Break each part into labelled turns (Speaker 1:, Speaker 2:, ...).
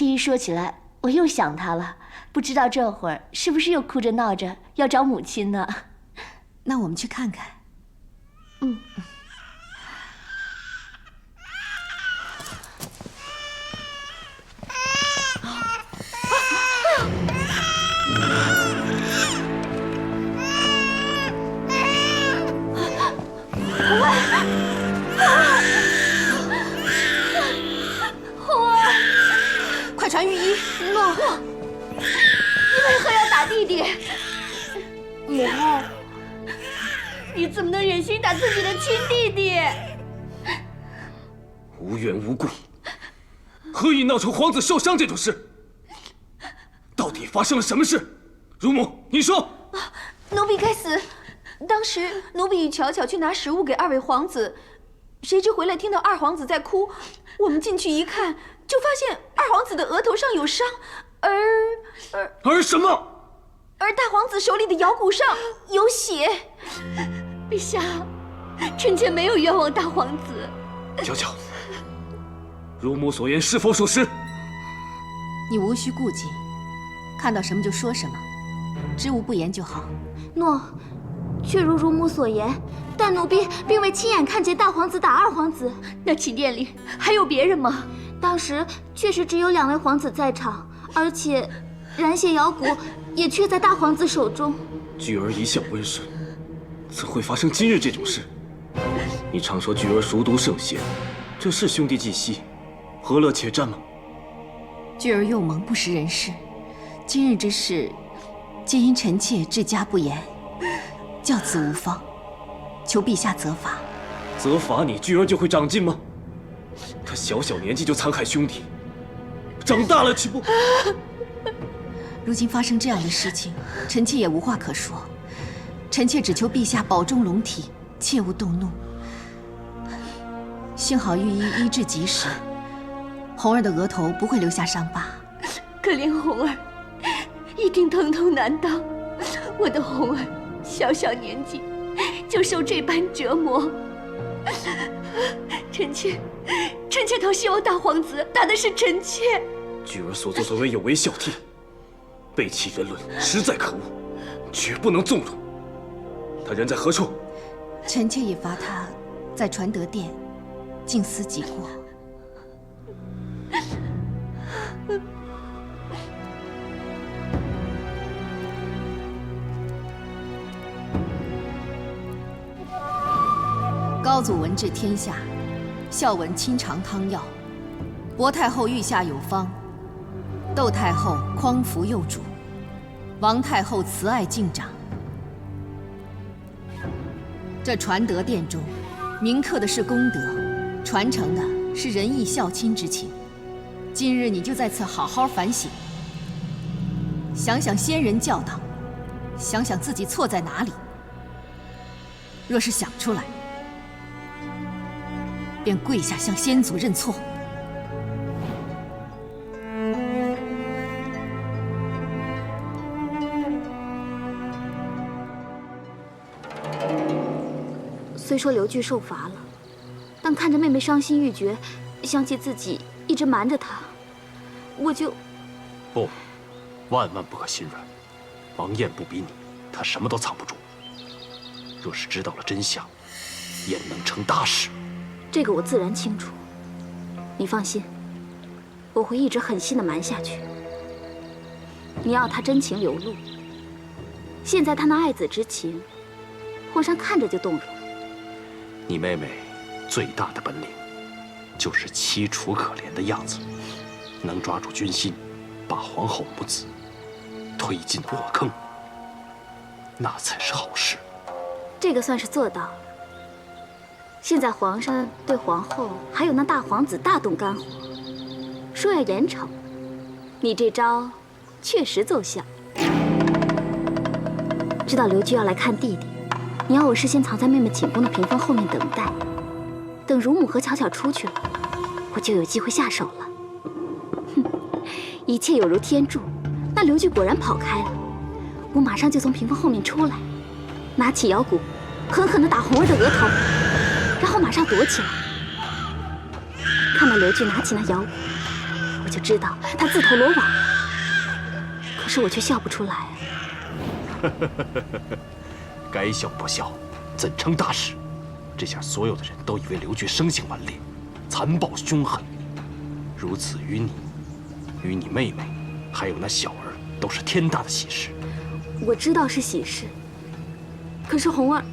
Speaker 1: 这一说起来，我又想他了。不知道这会儿是不是又哭着闹着要找母亲呢？
Speaker 2: 那我们去看看。
Speaker 1: 嗯。
Speaker 2: 红儿，快传御医！
Speaker 1: 诺，你为何要打弟弟？母后，你怎么能忍心打自己的亲弟弟？
Speaker 3: 无缘无故，何以闹成皇子受伤这种事？到底发生了什么事？乳母，你说。
Speaker 4: 奴婢该死。当时奴婢与巧巧去拿食物给2位皇子，谁知回来听到2皇子在哭，我们进去一看，就发现2皇子的额头上有伤，
Speaker 3: 而什么？
Speaker 4: 而大皇子手里的腰骨上有血。
Speaker 1: 陛下，臣妾没有冤枉大皇子。
Speaker 3: 巧巧，乳母所言是否属实？
Speaker 2: 你无需顾忌，看到什么就说什么，知无不言就好。
Speaker 5: 诺，确如乳母所言，但奴婢并未亲眼看见大皇子打2皇子。
Speaker 1: 那寝殿里还有别人吗？
Speaker 5: 当时确实只有2位皇子在场，而且染血腰骨也却在大皇子手中。
Speaker 3: 菊儿一向温顺，怎会发生今日这种事？你常说菊儿熟读圣贤，这是兄弟既息，何乐且战吗？
Speaker 2: 菊儿幼萌不识人事，今日之事，皆因臣妾治家不严，教子无方，求陛下责罚。
Speaker 3: 责罚你，菊儿就会长进吗？他小小年纪就残害兄弟，长大了岂不？
Speaker 2: 如今发生这样的事情，臣妾也无话可说。臣妾只求陛下保重龙体，切勿动怒。幸好御医医治及时，红儿的额头不会留下伤疤。
Speaker 1: 可怜红儿，一定疼痛难当。我的红儿，小小年纪就受这般折磨，臣妾倒希望大皇子打的是臣妾。
Speaker 3: 菊儿所作所为有违孝悌，背弃人伦，实在可恶，绝不能纵容。他人在何处？
Speaker 2: 臣妾已罚他在传德殿静思己过。高祖闻治天下，孝文亲尝汤药。薄太后御下有方，窦太后匡扶幼主，王太后慈爱敬长。这传德殿中，铭刻的是功德，传承的是仁义孝亲之情。今日你就在此好好反省，想想先人教导，想想自己错在哪里。若是想出来，便跪下向先祖认错。
Speaker 5: 虽说刘据受罚了，但看着妹妹伤心欲绝，想起自己一直瞒着她，我就……
Speaker 6: 不，万万不可心软。王燕不比你，她什么都藏不住。若是知道了真相，燕能成大事。
Speaker 5: 这个我自然清楚。你放心，我会一直狠心的瞒下去。你要她真情流露，现在她那爱子之情，皇上看着就动容。
Speaker 6: 你妹妹最大的本领，就是凄楚可怜的样子，能抓住军心，把皇后母子推进火坑，那才是好事。
Speaker 5: 这个算是做到了。现在皇上对皇后还有那大皇子大动肝火，说要严惩，你这招确实奏效。知道刘据要来看弟弟，你要我事先藏在妹妹寝宫的屏风后面等待，等乳母和巧巧出去了，我就有机会下手了。哼，一切有如天助，那刘据果然跑开了，我马上就从屏风后面出来，拿起腰骨，狠狠地打红儿的额头，然后马上躲起来。看到刘据拿起那腰骨，我就知道他自投罗网了。可是我却笑不出来。
Speaker 6: 该笑不笑，怎成大事？这下所有的人都以为刘据生性顽劣，残暴凶狠。如此于你，与你妹妹，还有那小儿，都是天大的喜事。
Speaker 5: 我知道是喜事，可是红儿，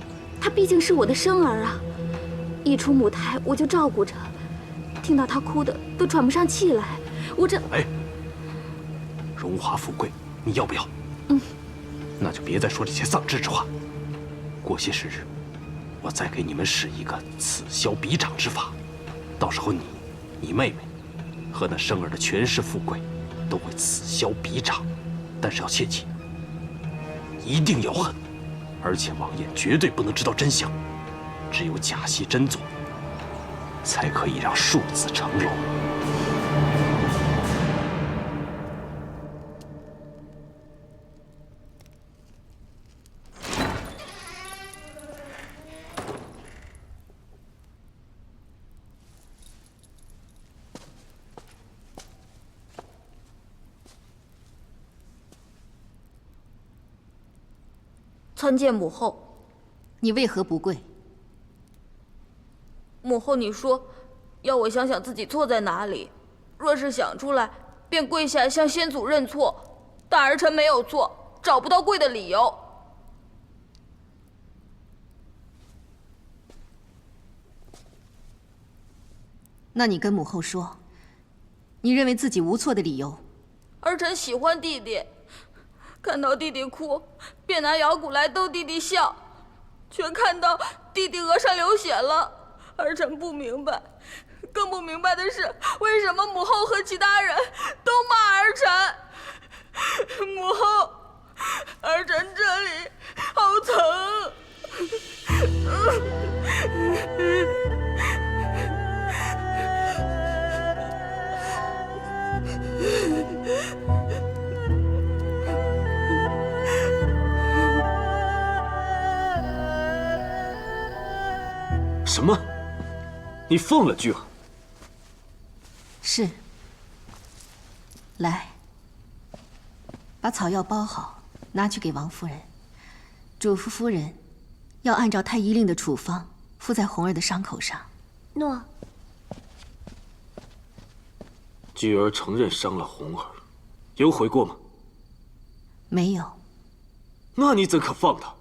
Speaker 5: 她毕竟是我的生儿啊！一出母胎我就照顾着，听到她哭的都喘不上气来，我这……
Speaker 6: 哎，荣华富贵，你要不要？那就别再说这些丧志之话。过些时日，我再给你们使一个此消彼长之法，到时候你妹妹和那生儿的权势富贵都会此消彼长。但是要切记，一定要狠，而且王爷绝对不能知道真相，只有假戏真做，才可以让庶子成龙。
Speaker 7: 参见母后。
Speaker 2: 你为何不跪？
Speaker 7: 母后，你说要我想想自己错在哪里，若是想出来，便跪下向先祖认错。但儿臣没有错，找不到跪的理由。
Speaker 2: 那你跟母后说，你认为自己无错的理由。
Speaker 7: 儿臣喜欢弟弟，看到弟弟哭，便拿摇鼓来逗弟弟笑，却看到弟弟额上流血了。儿臣不明白，更不明白的是，为什么母后和其他人都骂儿臣？母后，儿臣这里好疼。
Speaker 3: 什么？你放了巨儿？
Speaker 2: 是。来，把草药包好，拿去给王夫人。嘱咐夫人，要按照太医令的处方敷在红儿的伤口上。
Speaker 5: 诺。
Speaker 3: 巨儿承认伤了红儿，有悔过吗？
Speaker 2: 没有。
Speaker 3: 那你怎可放他？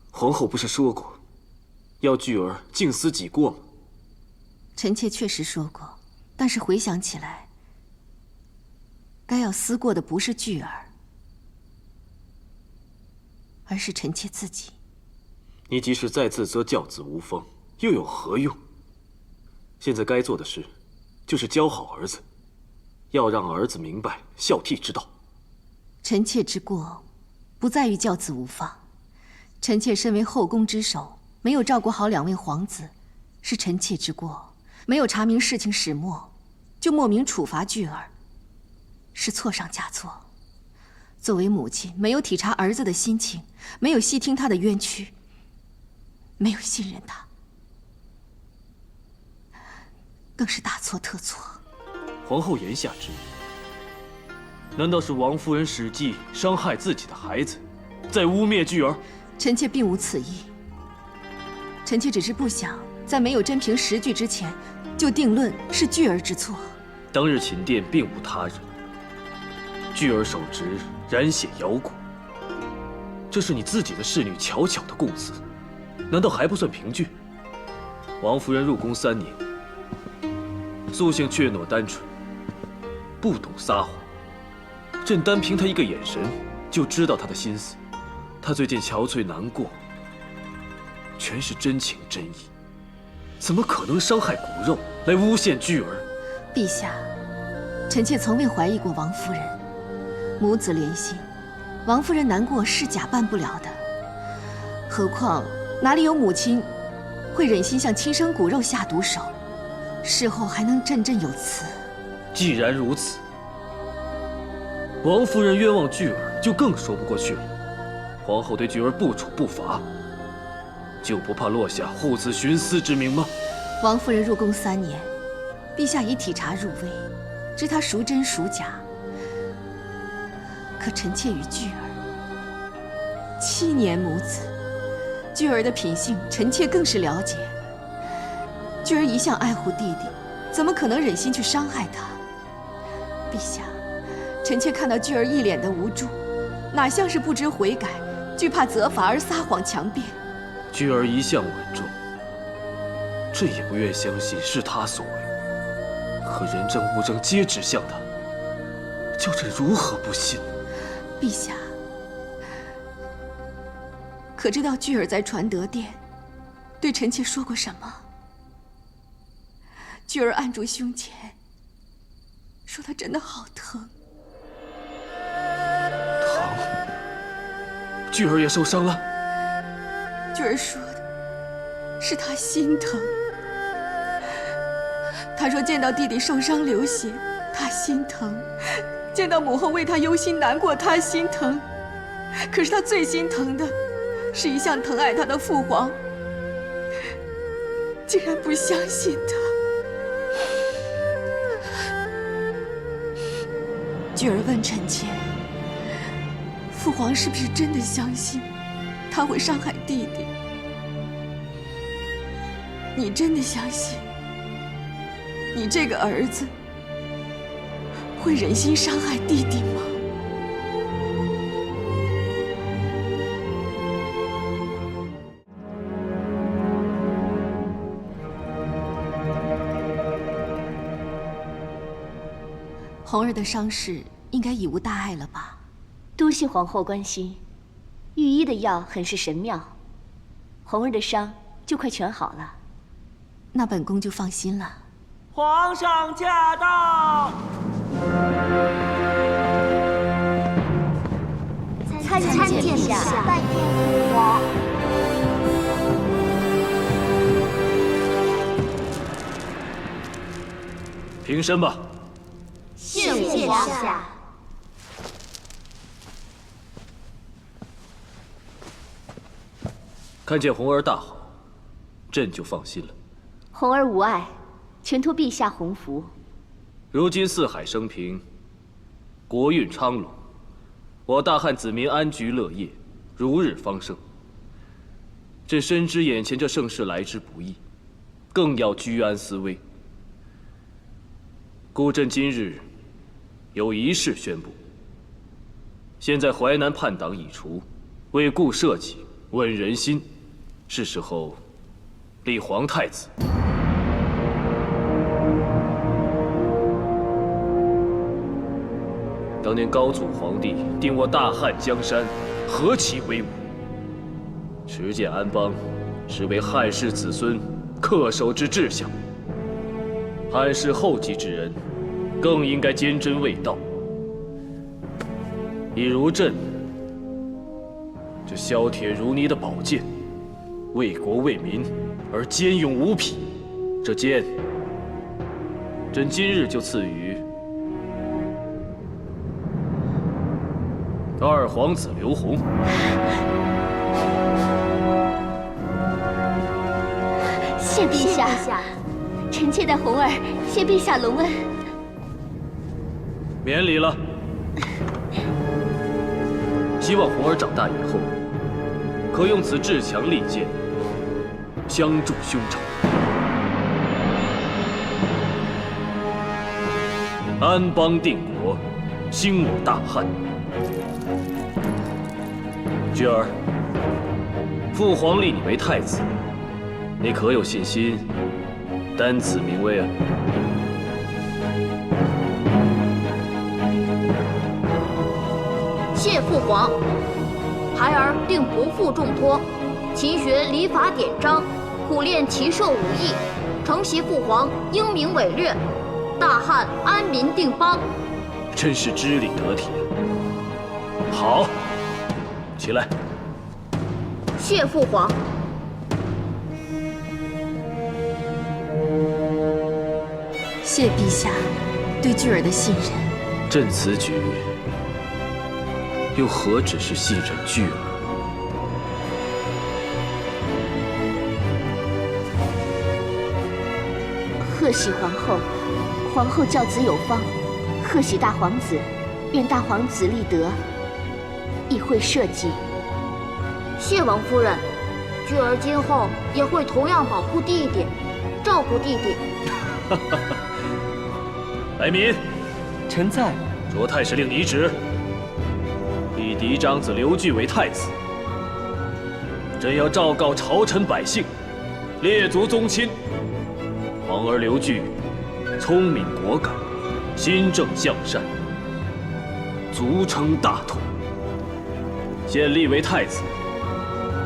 Speaker 3: 皇后不是说过，要巨儿静思己过吗？
Speaker 2: 臣妾确实说过，但是回想起来，该要思过的不是巨儿，而是臣妾自己。
Speaker 3: 你即使再自责教子无方，又有何用？现在该做的事，就是教好儿子，要让儿子明白孝悌之道。
Speaker 2: 臣妾之过，不在于教子无方。臣妾身为后宫之首，没有照顾好2位皇子，是臣妾之过；没有查明事情始末，就莫名处罚巨儿，是错上加错。作为母亲，没有体察儿子的心情，没有细听他的冤屈，没有信任他，更是大错特错。
Speaker 3: 皇后言下之意，难道是王夫人使计伤害自己的孩子，在污蔑巨儿？
Speaker 2: 臣妾并无此意。臣妾只是不想在没有真凭实据之前，就定论是巨儿之错。
Speaker 3: 当日寝殿并无他人，巨儿手执染血摇鼓，这是你自己的侍女巧巧的供词，难道还不算凭据？王夫人入宫3年，素性怯懦单纯，不懂撒谎。朕单凭她一个眼神，就知道她的心思。她最近憔悴难过，全是真情真意，怎么可能伤害骨肉来诬陷巨儿？
Speaker 2: 陛下，臣妾从未怀疑过王夫人。母子连心，王夫人难过是假办不了的。何况哪里有母亲会忍心向亲生骨肉下毒手，事后还能振振有词？
Speaker 3: 既然如此，王夫人冤枉巨儿就更说不过去了。皇后对巨儿不处不罚，就不怕落下护子徇私之名吗？
Speaker 2: 王夫人入宫3年，陛下已体察入微，知他孰真孰假。可臣妾与巨儿7年母子，巨儿的品性，臣妾更是了解。巨儿一向爱护弟弟，怎么可能忍心去伤害他？陛下，臣妾看到巨儿一脸的无助，哪像是不知悔改，惧怕责罚而撒谎强辩。
Speaker 3: 巨儿一向稳重，朕也不愿相信是他所为。可人证物证皆指向他，叫朕如何不信呢？
Speaker 2: 陛下，可知道巨儿在传德殿对臣妾说过什么？巨儿按住胸前，说他真的好疼。
Speaker 3: 疼？巨儿也受伤了？
Speaker 2: 巨儿说的是他心疼。他说见到弟弟受伤流血，他心疼；见到母后为他忧心难过，他心疼。可是他最心疼的，是一向疼爱他的父皇，竟然不相信他。巨儿问臣妾：“父皇是不是真的相信他会伤害弟弟？你真的相信你这个儿子会忍心伤害弟弟吗？”红儿的伤势应该已无大碍了吧？
Speaker 1: 多谢皇后关心，御医的药很是神妙，红儿的伤就快全好了。
Speaker 2: 那本宫就放心了。
Speaker 8: 皇上驾到！
Speaker 5: 参见陛下，拜见父皇。
Speaker 3: 平身吧。
Speaker 5: 谢陛下。
Speaker 3: 看见红儿大好，朕就放心了。
Speaker 1: 红儿无碍，全托陛下洪福。
Speaker 3: 如今四海升平，国运昌隆，我大汉子民安居乐业，如日方升。朕深知眼前这盛世来之不易，更要居安思危。故朕今日有一事宣布：现在淮南叛党已除，为故社稷，稳人心，是时候立皇太子。当年高祖皇帝定我大汉江山，何其威武！持剑安邦，实为汉室子孙恪守之志向。汉室后继之人，更应该坚贞卫道。一如朕这削铁如泥的宝剑，为国为民而坚勇无匹，这剑，朕今日就赐予二皇子刘弘。
Speaker 1: 谢陛下，臣妾代红儿谢陛下隆恩。
Speaker 3: 免礼了。希望红儿长大以后，可用此至强利剑相助兄长，安邦定国，兴我大汉。菊儿，父皇立你为太子，你可有信心担此名威啊？
Speaker 5: 谢父皇，孩儿定不负重托，勤学礼法典章，苦练骑射武艺，承袭父皇英明伟略，大汉安民定邦。
Speaker 3: 真是知礼得体。好，起来。
Speaker 5: 谢父皇。
Speaker 2: 谢陛下对巨儿的信任。
Speaker 3: 朕此举又何止是信任巨儿？
Speaker 1: 贺喜皇后，皇后教子有方，
Speaker 5: 贺喜大皇子，愿大皇子立德，亦会社稷。
Speaker 1: 谢王夫人，菊儿今后也会同样保护弟弟，照顾弟弟。
Speaker 3: 来民，
Speaker 8: 臣在。
Speaker 3: 着太史令拟旨，立嫡长子刘据为太子。朕要昭告朝臣百姓，列祖宗亲，皇儿刘据聪明果敢，心正向善，足称大统。现立为太子，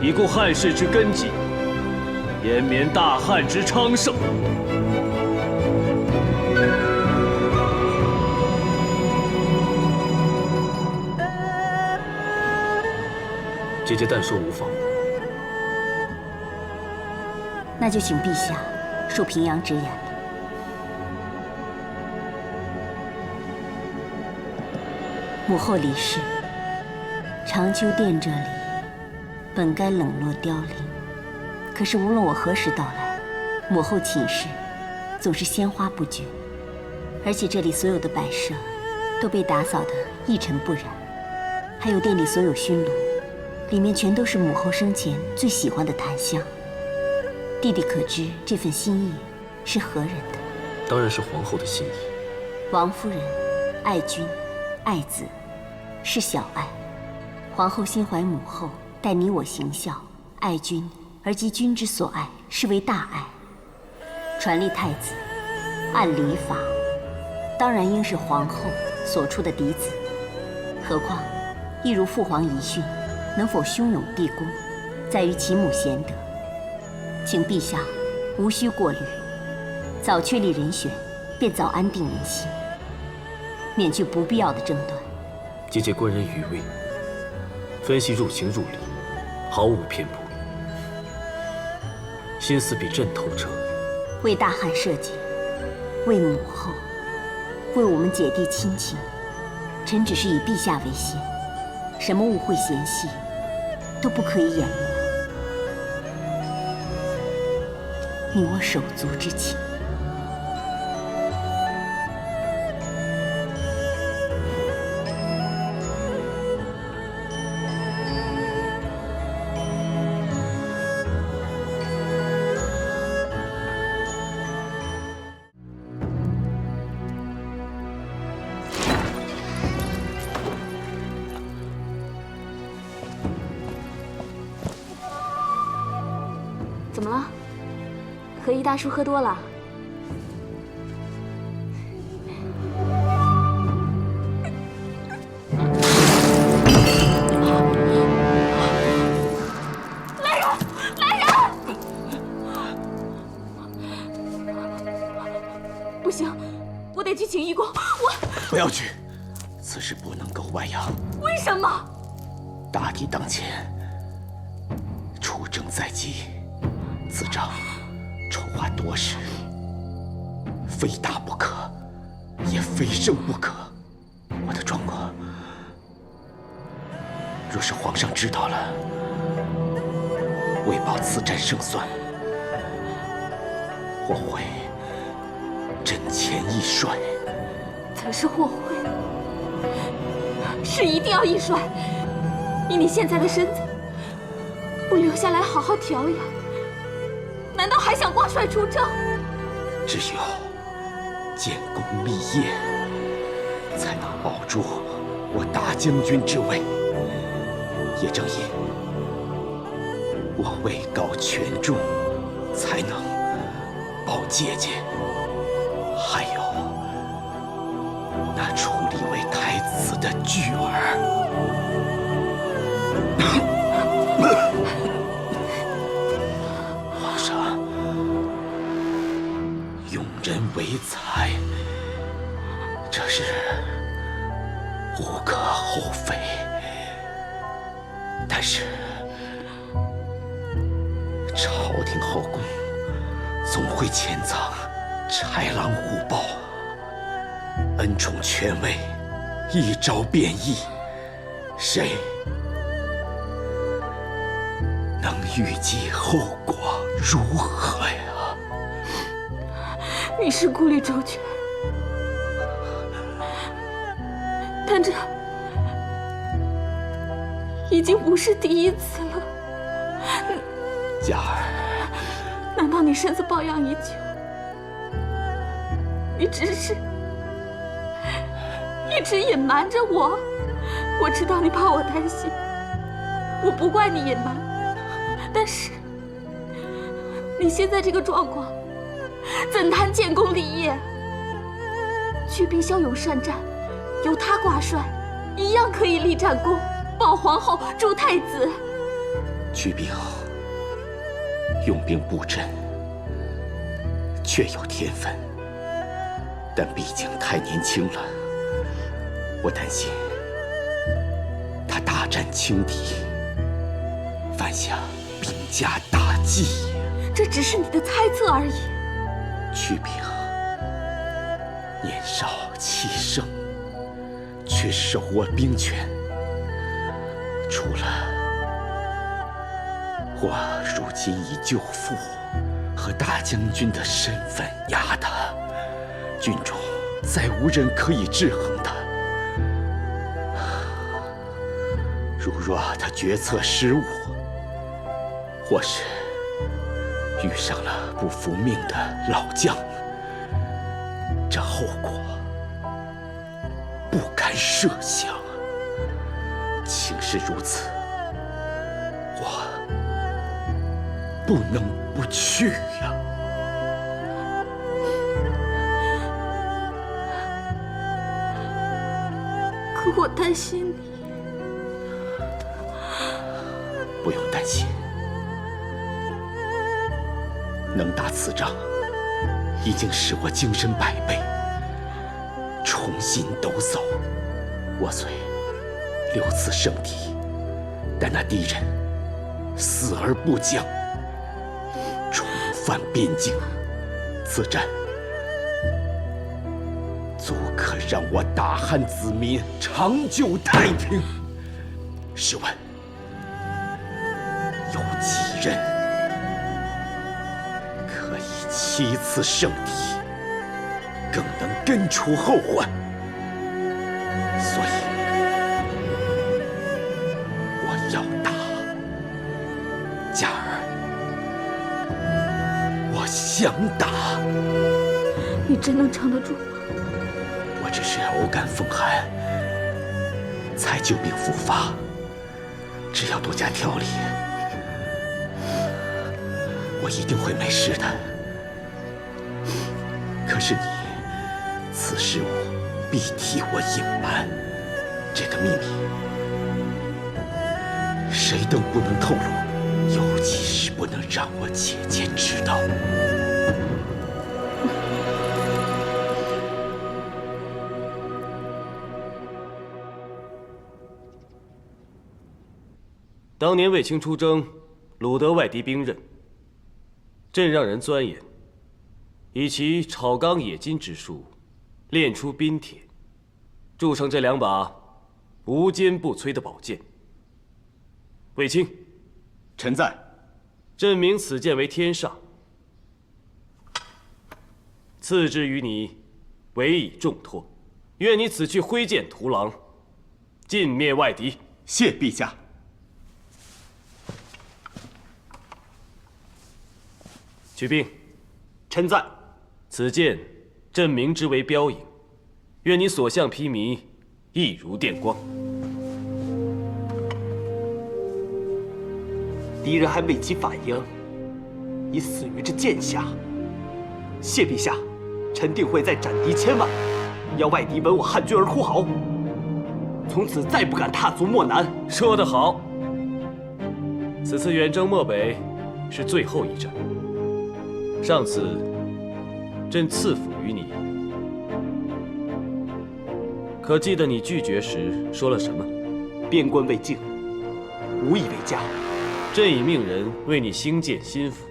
Speaker 3: 以固汉室之根基，延绵大汉之昌盛。
Speaker 6: 姐姐但说无妨。
Speaker 5: 那就请陛下受平阳之言了。母后离世，长秋殿这里本该冷落凋零，可是无论我何时到来，母后寝室总是鲜花不绝，而且这里所有的摆设都被打扫得一尘不染，还有殿里所有熏炉，里面全都是母后生前最喜欢的檀香。弟弟可知这份心意是何人的？
Speaker 6: 当然是皇后的心意。
Speaker 5: 王夫人爱君爱子是小爱，皇后心怀母后，待你我行孝，爱君而及君之所爱，是为大爱。传立太子，按礼法，当然应是皇后所出的嫡子。何况，一如父皇遗训，能否兄勇弟恭，在于其母贤德。请陛下无需过虑，早确立人选，便早安定人心，免去不必要的争端。
Speaker 6: 姐姐观人愚微，分析入情入理，毫无偏颇，心思比朕透彻。
Speaker 5: 为大汉社稷，为母后，为我们姐弟亲情，臣只是以陛下为先，什么误会嫌隙都不可以掩没。你我手足之情。怎么了？和一大叔喝多了？
Speaker 4: 不行，我得去请义工。
Speaker 9: 不要去，此事不能够外扬。
Speaker 4: 为什么？
Speaker 9: 大敌当前，出征在即，此仗筹划多时，非打不可，也非胜不可。我的状况，若是皇上知道了，为保此战胜算，或会阵前易帅。
Speaker 4: 才是祸悔，是一定要易帅。以你现在的身子，不留下来好好调养，难道还想挂帅出征？
Speaker 9: 只有建功立业，才能保住我大将军之位。也正因我位高权重，才能保姐姐，还有那处立为太子的巨儿。皇上，用人为才，这是无可厚非。但是朝廷后宫总会潜藏豺狼虎豹，恩宠权位一朝变异，谁能预计后果如何呀？
Speaker 4: 你是顾虑周全，但这已经不是第一次了。
Speaker 9: 嘉儿，
Speaker 4: 难道你身子抱恙已久？你只是一直隐瞒着我？我知道你怕我担心，我不怪你隐瞒。但是你现在这个状况，怎谈建功立业？去兵骁勇善战，由他挂帅，一样可以立战功，保皇后，助太子。
Speaker 9: 去兵用兵布阵，确有天分，但毕竟太年轻了，我担心他大战轻敌，犯下兵家大忌。
Speaker 4: 这只是你的猜测而已。
Speaker 9: 去兵年少气盛，却手握兵权，除了我如今以舅父和大将军的身份压他，军中再无人可以制衡他。如若他决策失误，或是遇上了不服命的老将，这后果不堪设想。情势如此，我不能不去呀。
Speaker 4: 可我担心你。
Speaker 9: 不用担心，能打此仗，已经使我精神百倍，重新抖擞。我虽6次胜敌，但那敌人死而不降，重返边境，此战足可让我大汉子民长久太平。试问，有几人可以7次胜敌，更能根除后患？所以，我要打嘉儿，我想打。
Speaker 4: 你真能撑得住吗？
Speaker 9: 我只是偶感风寒，才旧病复发，只要多加调理，我一定会没事的。可是你此事我必替我隐瞒，这个秘密谁都不能透露，尤其是不能让我姐姐知道。
Speaker 3: 当年卫青出征，掳得外敌兵刃，朕让人钻研，以其炒钢冶金之术，炼出冰铁，铸成这2把无坚不摧的宝剑。卫青，
Speaker 9: 臣在。
Speaker 3: 朕名此剑为天上，赐之于你，委以重托。愿你此去挥剑屠狼，尽灭外敌。
Speaker 9: 谢陛下。
Speaker 3: 取兵，
Speaker 6: 臣在。
Speaker 3: 此剑，朕明之为标影，愿你所向披靡，亦如电光。
Speaker 6: 敌人还未及反应，已死于这剑下。谢陛下，臣定会再斩敌1000万，要外敌闻我汉军而哭嚎，从此再不敢踏足漠南。
Speaker 3: 说得好。此次远征漠北，是最后一战。上次，朕赐俘于你，可记得你拒绝时说了什么？
Speaker 6: 边关未静，无以为家。
Speaker 3: 朕已命人为你兴建新府，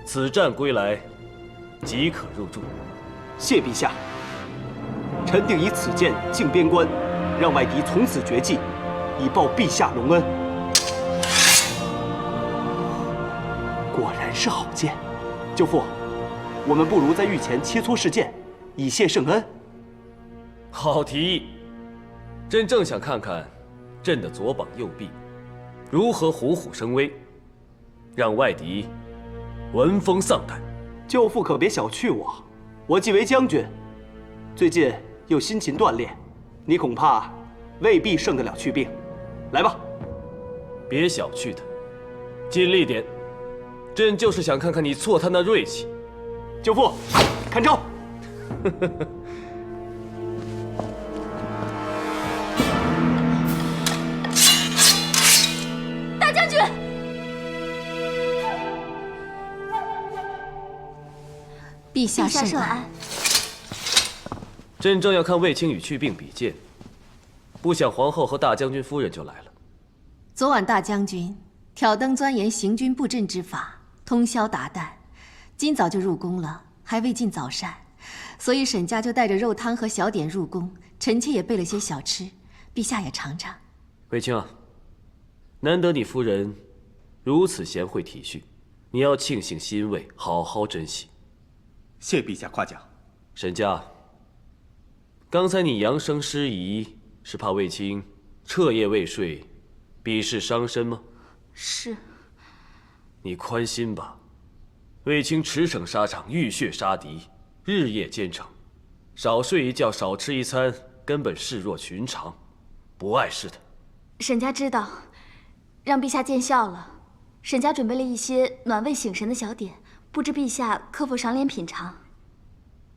Speaker 3: 此战归来，即可入住。
Speaker 6: 谢陛下，臣定以此剑进边关，让外敌从此绝迹，以报陛下隆恩。果然是好剑，舅父，我们不如在御前切磋试剑，以谢圣恩。
Speaker 3: 好提议。朕正想看看朕的左膀右臂如何虎虎生威，让外敌闻风丧胆。
Speaker 10: 舅父可别小觑我，我既为将军，最近又辛勤锻炼，你恐怕未必胜得了去病。来吧，
Speaker 3: 别小觑他，尽力点。朕就是想看看你挫他那锐气。
Speaker 10: 舅父，看招！
Speaker 1: 大将军，
Speaker 2: 陛下
Speaker 5: 圣
Speaker 2: 圣安。
Speaker 5: 安。
Speaker 3: 朕正要看卫青与去病比剑，不想皇后和大将军夫人就来了。
Speaker 2: 昨晚大将军挑灯钻研行军布阵之法，通宵达旦，今早就入宫了，还未尽早膳，所以沈家就带着肉汤和小点入宫，臣妾也备了些小吃，陛下也尝尝。
Speaker 3: 卫青啊，难得你夫人如此贤惠体恤，你要庆幸欣慰，好好珍惜。
Speaker 9: 谢陛下夸奖。
Speaker 3: 沈家，刚才你扬声失仪，是怕卫青彻夜未睡，比试伤身吗？
Speaker 5: 是。
Speaker 3: 你宽心吧，卫青驰骋沙场，浴血杀敌，日夜兼程，少睡一觉，少吃一餐，根本视若寻常，不碍事的。
Speaker 5: 沈家知道，让陛下见笑了。沈家准备了一些暖胃醒神的小点，不知陛下可否赏脸品尝？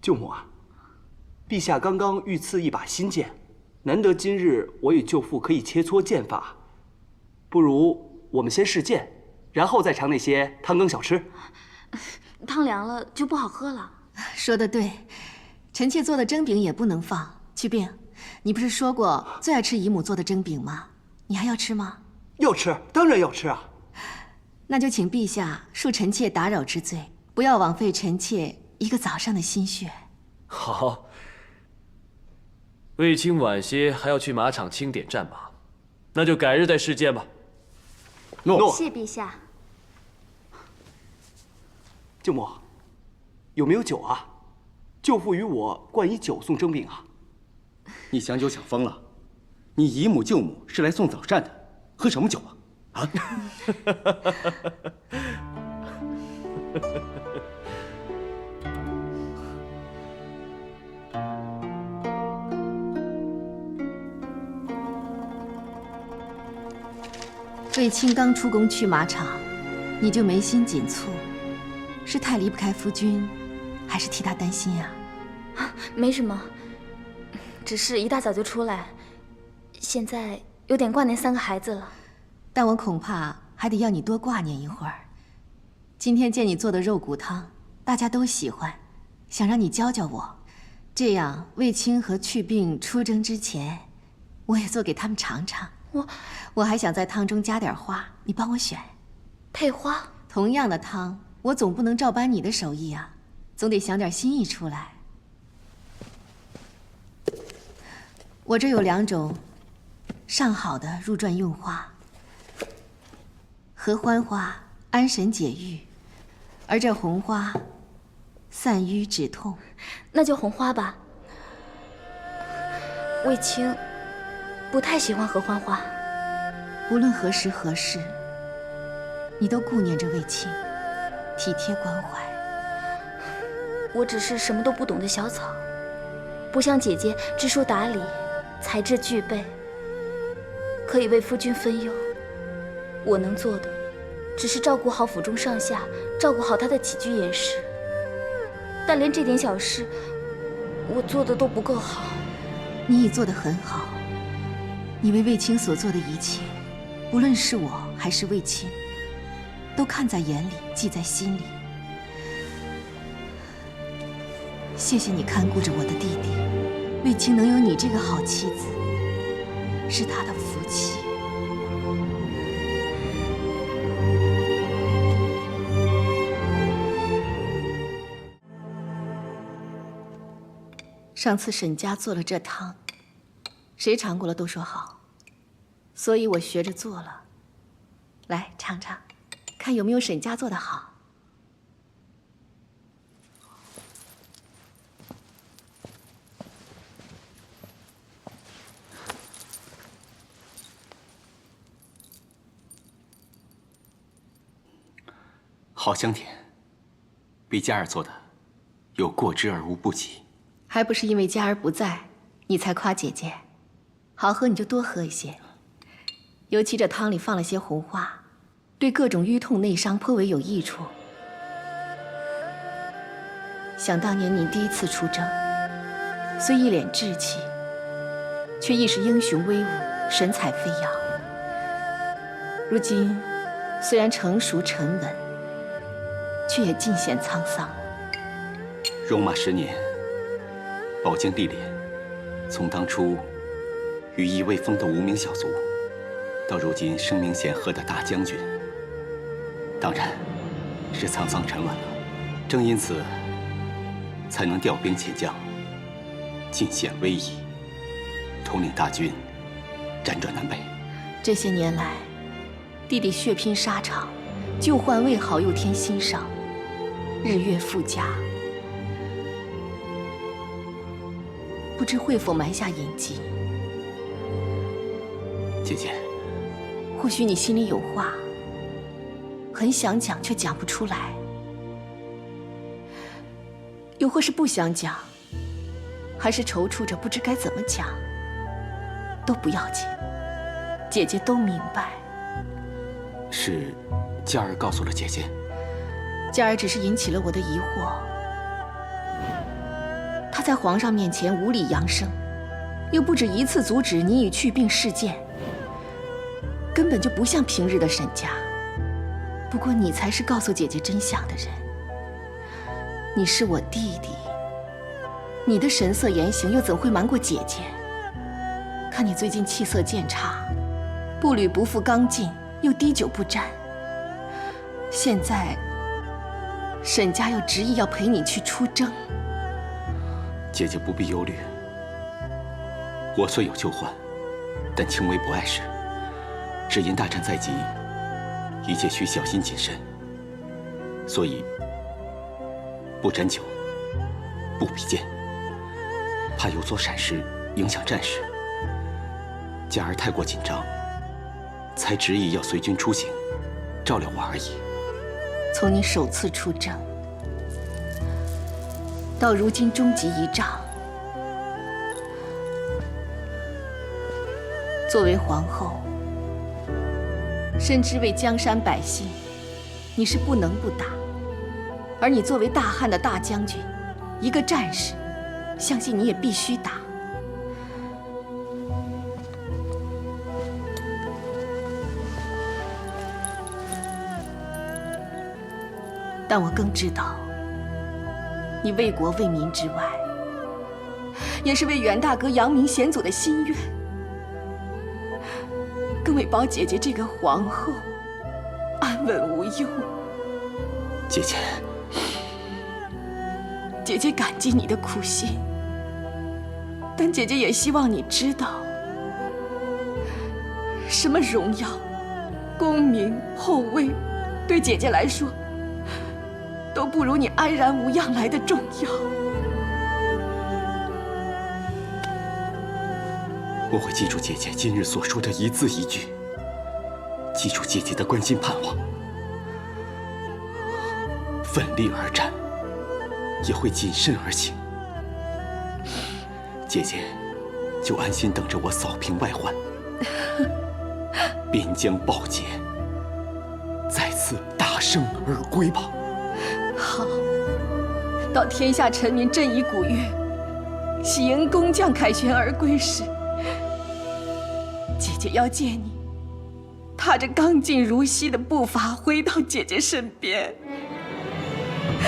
Speaker 10: 舅母啊，陛下刚刚御赐一把新剑，难得今日我与舅父可以切磋剑法，不如我们先试剑，然后再尝那些汤羹小吃。
Speaker 5: 汤凉了就不好喝了。
Speaker 2: 说得对，臣妾做的蒸饼也不能放。去病，你不是说过最爱吃姨母做的蒸饼吗？你还要吃吗？
Speaker 10: 要吃，当然要吃啊。
Speaker 2: 那就请陛下恕臣妾打扰之罪，不要枉费臣妾一个早上的心血。
Speaker 3: 好，卫青晚些还要去马场清点战马，那就改日再试剑吧。
Speaker 10: 诺。
Speaker 5: 谢陛下。
Speaker 10: 舅母，有没有酒啊？舅父与我灌以酒送蒸饼啊。
Speaker 9: 你想酒想疯了？你姨母舅母是来送早膳的，喝什么酒啊？啊！
Speaker 2: 卫青刚出宫去马场，你就眉心紧蹙，是太离不开夫君，还是替他担心呀？
Speaker 5: 没什么，只是一大早就出来，现在有点挂念3个孩子了。
Speaker 2: 但我恐怕还得要你多挂念一会儿。今天见你做的肉骨汤，大家都喜欢，想让你教教我，这样卫青和去病出征之前，我也做给他们尝尝。我还想在汤中加点花，你帮我选。
Speaker 5: 配花？
Speaker 2: 同样的汤，我总不能照搬你的手艺啊，总得想点新意出来。我这有2种上好的入馔用花，合欢花安神解郁，而这红花散瘀止痛。
Speaker 5: 那就红花吧。卫青不太喜欢合欢花。
Speaker 2: 无论何时何事，你都顾念着卫青，体贴关怀。
Speaker 5: 我只是什么都不懂的小草，不像姐姐知书达理，才智俱备，可以为夫君分忧。我能做的，只是照顾好府中上下，照顾好他的起居饮食。但连这点小事，我做的都不够好。
Speaker 2: 你已做得很好，你为卫青所做的一切，无论是我还是卫青，都看在眼里，记在心里。谢谢你看顾着我的弟弟，卫青能有你这个好妻子，是他的福气。上次沈家做了这汤，谁尝过了都说好，所以我学着做了。来尝尝，看有没有沈家做的好。
Speaker 9: 好香甜，比佳儿做的有过之而无不及。
Speaker 2: 还不是因为佳儿不在，你才夸姐姐。好喝你就多喝一些，尤其这汤里放了些红花，对各种瘀痛内伤颇为有益处。想当年你第一次出征，虽一脸稚气，却亦是英雄威武，神采飞扬。如今虽然成熟沉稳，却也尽显沧桑。
Speaker 9: 戎马10年，饱经历练，从当初羽翼未丰的无名小卒，到如今声名显赫的大将军，当然是沧桑沉稳了。正因此，才能调兵遣将，尽显威仪，统领大军，辗转南北。
Speaker 2: 这些年来，弟弟血拼沙场，旧患未好又添新伤，日月复加，不知会否埋下隐疾？
Speaker 9: 姐姐，
Speaker 2: 或许你心里有话，很想讲却讲不出来，又或是不想讲，还是踌躇着不知该怎么讲，都不要紧，姐姐都明白。
Speaker 9: 是佳儿告诉了姐姐。
Speaker 2: 佳儿只是引起了我的疑惑。她在皇上面前无礼扬声，又不止一次阻止你以去病事件，根本就不像平日的沈家。不过你才是告诉姐姐真相的人，你是我弟弟，你的神色言行又怎会瞒过姐姐？看你最近气色渐差，步履不复刚劲，又滴酒不沾。现在沈家又执意要陪你去出征。
Speaker 9: 姐姐不必忧虑，我虽有旧患，但轻微不碍事。只因大战在即，一切需小心谨慎，所以不斟酒，不比剑，怕有所闪失，影响战事。佳儿太过紧张，才执意要随军出行，照料我而已。
Speaker 2: 从你首次出征到如今终极一仗，作为皇后，深知为江山百姓，你是不能不打。而你作为大汉的大将军，一个战士，相信你也必须打。但我更知道，你为国为民之外，也是为袁大哥扬名显祖的心愿，更为保姐姐这个皇后安稳无忧。
Speaker 9: 姐姐，
Speaker 2: 姐姐感激你的苦心，但姐姐也希望你知道，什么荣耀、功名、后位，对姐姐来说，都不如你安然无恙来的重要。
Speaker 9: 我会记住姐姐今日所说的一字一句，记住姐姐的关心盼望，奋力而战，也会谨慎而行。姐姐就安心等着我扫平外患，边疆报捷，再次大胜而归吧。
Speaker 2: 好，到天下臣民振衣鼓乐，喜迎工匠凯旋而归时，姐姐要见你，踏着刚劲如昔的步伐回到姐姐身边。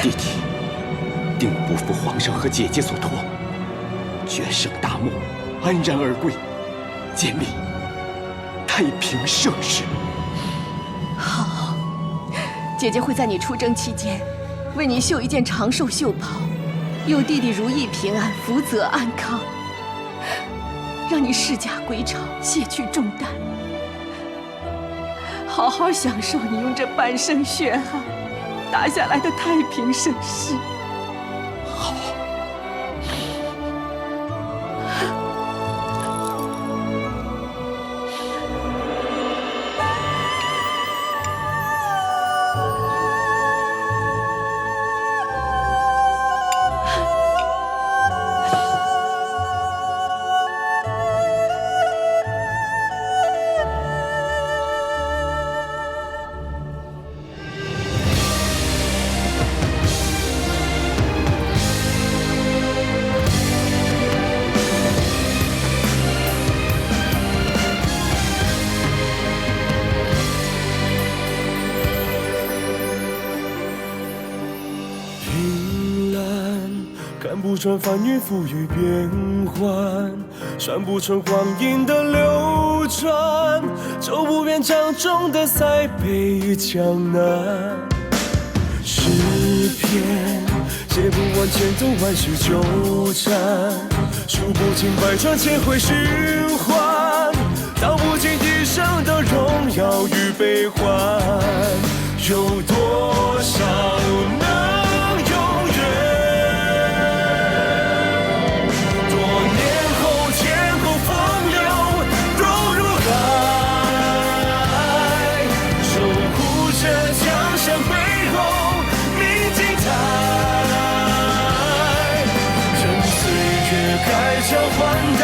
Speaker 9: 弟弟定不负皇上和姐姐所托，决胜大漠，安然而归，建立太平盛世。
Speaker 2: 好，姐姐会在你出征期间，为你绣一件长寿绣袍，佑弟弟如意平安，福泽安康，让你释驾归朝，卸去重担，好好享受你用这半生血汗打下来的太平盛世。
Speaker 9: 好。
Speaker 11: 转翻云覆雨变幻，算不出光阴的流转，走不遍江中的塞北与江南。诗篇写不完千头万绪纠缠，数不尽百转千回循环，道不尽一生的荣耀与悲欢。有多少能永远？多年后天后风流都如海，守护着江山背后铭记台，任岁月改朝换代，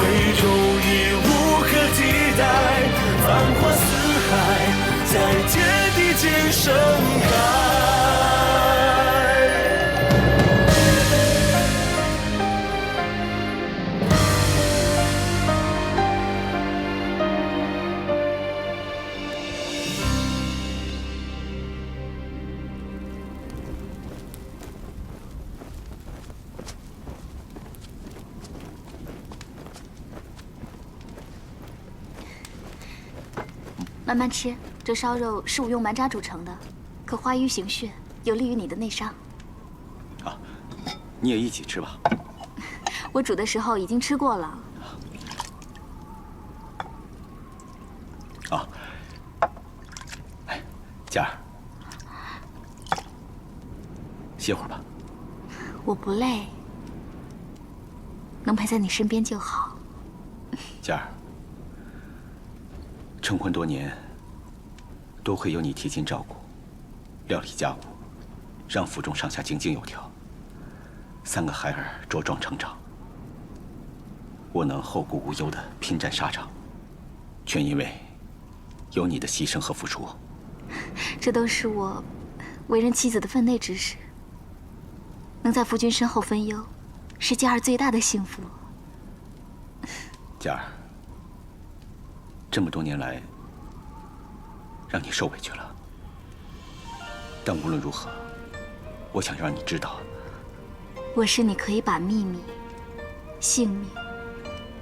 Speaker 11: 唯有义无可替代，繁华四海在天地间盛开。
Speaker 5: 慢慢吃，这烧肉是我用蛮渣煮成的，可化瘀行血，有利于你的内伤。
Speaker 9: 啊，你也一起吃吧。
Speaker 5: 我煮的时候已经吃过了。
Speaker 9: 啊，哎，佳儿，歇会儿吧。
Speaker 5: 我不累，能陪在你身边就好。
Speaker 9: 佳儿，成婚多年，多亏有你贴心照顾，料理家务，让府中上下井井有条，3个孩儿茁壮成长。我能后顾无忧地拼战沙场，全因为有你的牺牲和付出。
Speaker 5: 这都是我为人妻子的分内之事。能在夫君身后分忧，是佳儿最大的幸福。
Speaker 9: 佳儿，这么多年来，让你受委屈了。但无论如何，我想让你知道，
Speaker 5: 我是你可以把秘密、性命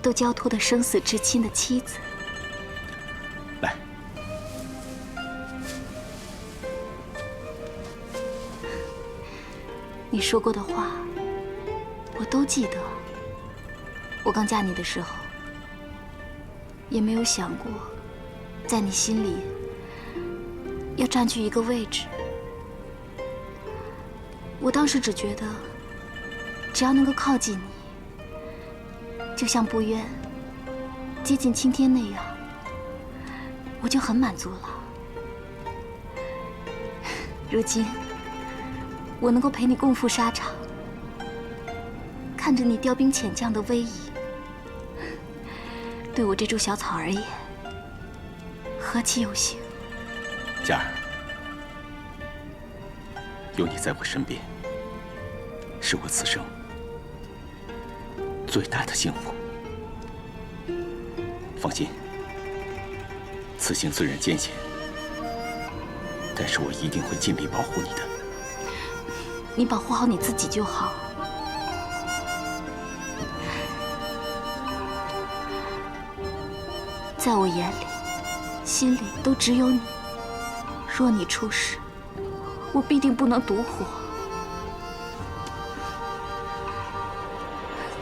Speaker 5: 都交托的生死至亲的妻子。
Speaker 9: 来，
Speaker 5: 你说过的话，我都记得。我刚嫁你的时候，也没有想过，在你心里要占据一个位置。我当时只觉得，只要能够靠近你，就像不愿接近青天那样，我就很满足了。如今，我能够陪你共赴沙场，看着你调兵遣将的威仪，对我这株小草而言，何其有幸！
Speaker 9: 佳儿，有你在我身边，是我此生最大的幸福。放心，此行虽然艰险，但是我一定会尽力保护你的。
Speaker 5: 你保护好你自己就好。在我眼里、心里都只有你。若你出事，我必定不能独活。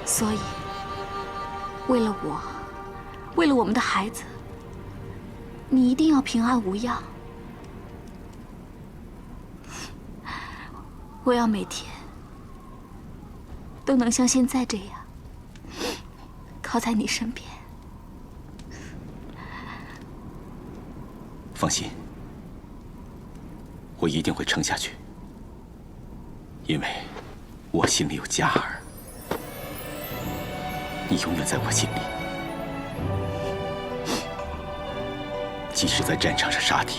Speaker 5: 所以，为了我，为了我们的孩子，你一定要平安无恙。我要每天都能像现在这样，靠在你身边。
Speaker 9: 放心，我一定会撑下去，因为我心里有佳儿，你永远在我心里。即使在战场上杀敌，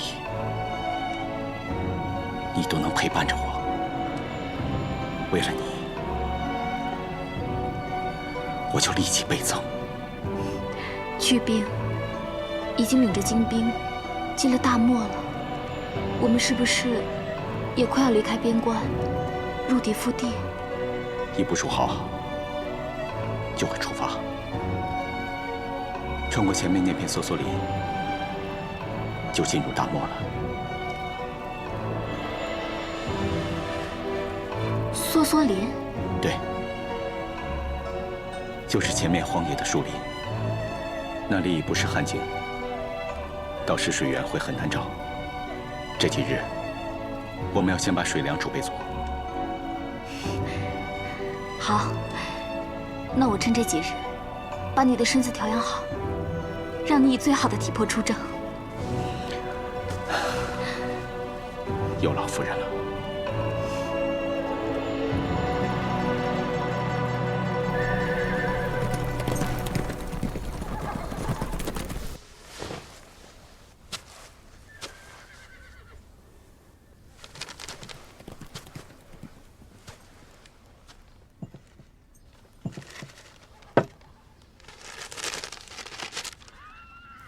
Speaker 9: 你都能陪伴着我。为了你，我就立即倍增。
Speaker 5: 去兵已经领着精兵进了大漠了，我们是不是也快要离开边关，入敌腹地？
Speaker 9: 一部署好，就会出发，穿过前面那片梭梭林，就进入大漠了。
Speaker 5: 梭梭林？
Speaker 9: 对，就是前面荒野的树林，那里不是汉境，到时水源会很难找。这几日，我们要先把水粮储备足。
Speaker 5: 好，那我趁这几日，把你的身子调养好，让你以最好的体魄出征。
Speaker 9: 有劳夫人了。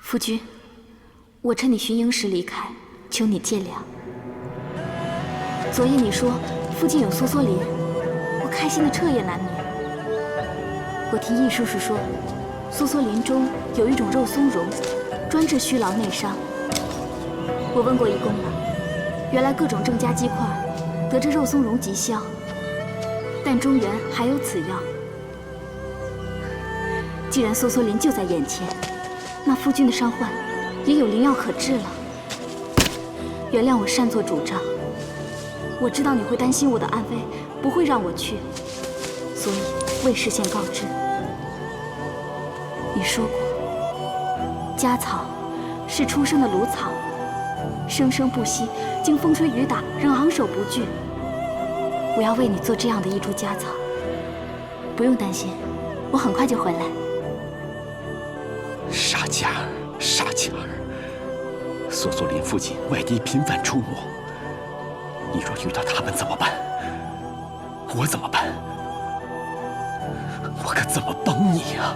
Speaker 5: 夫君，我趁你巡营时离开，求你见谅。昨夜你说附近有梭梭林，我开心的彻夜难眠。我听易叔叔说，梭梭林中有一种肉松茸，专治虚劳内伤。我问过义工了，原来各种正佳鸡块得这肉松茸即消，但中原还有此药。既然梭梭林就在眼前，那夫君的伤患也有灵药可治了。原谅我擅作主张，我知道你会担心我的安危，不会让我去，所以未事先告知。你说过，家草是出生的芦草，生生不息，经风吹雨打仍昂首不惧。我要为你做这样的一株家草，不用担心，我很快就回来。
Speaker 9: 傻家儿，傻家儿！梭梭林附近外敌频繁出没，你若遇到他们怎么办？我怎么办？我可怎么帮你呀？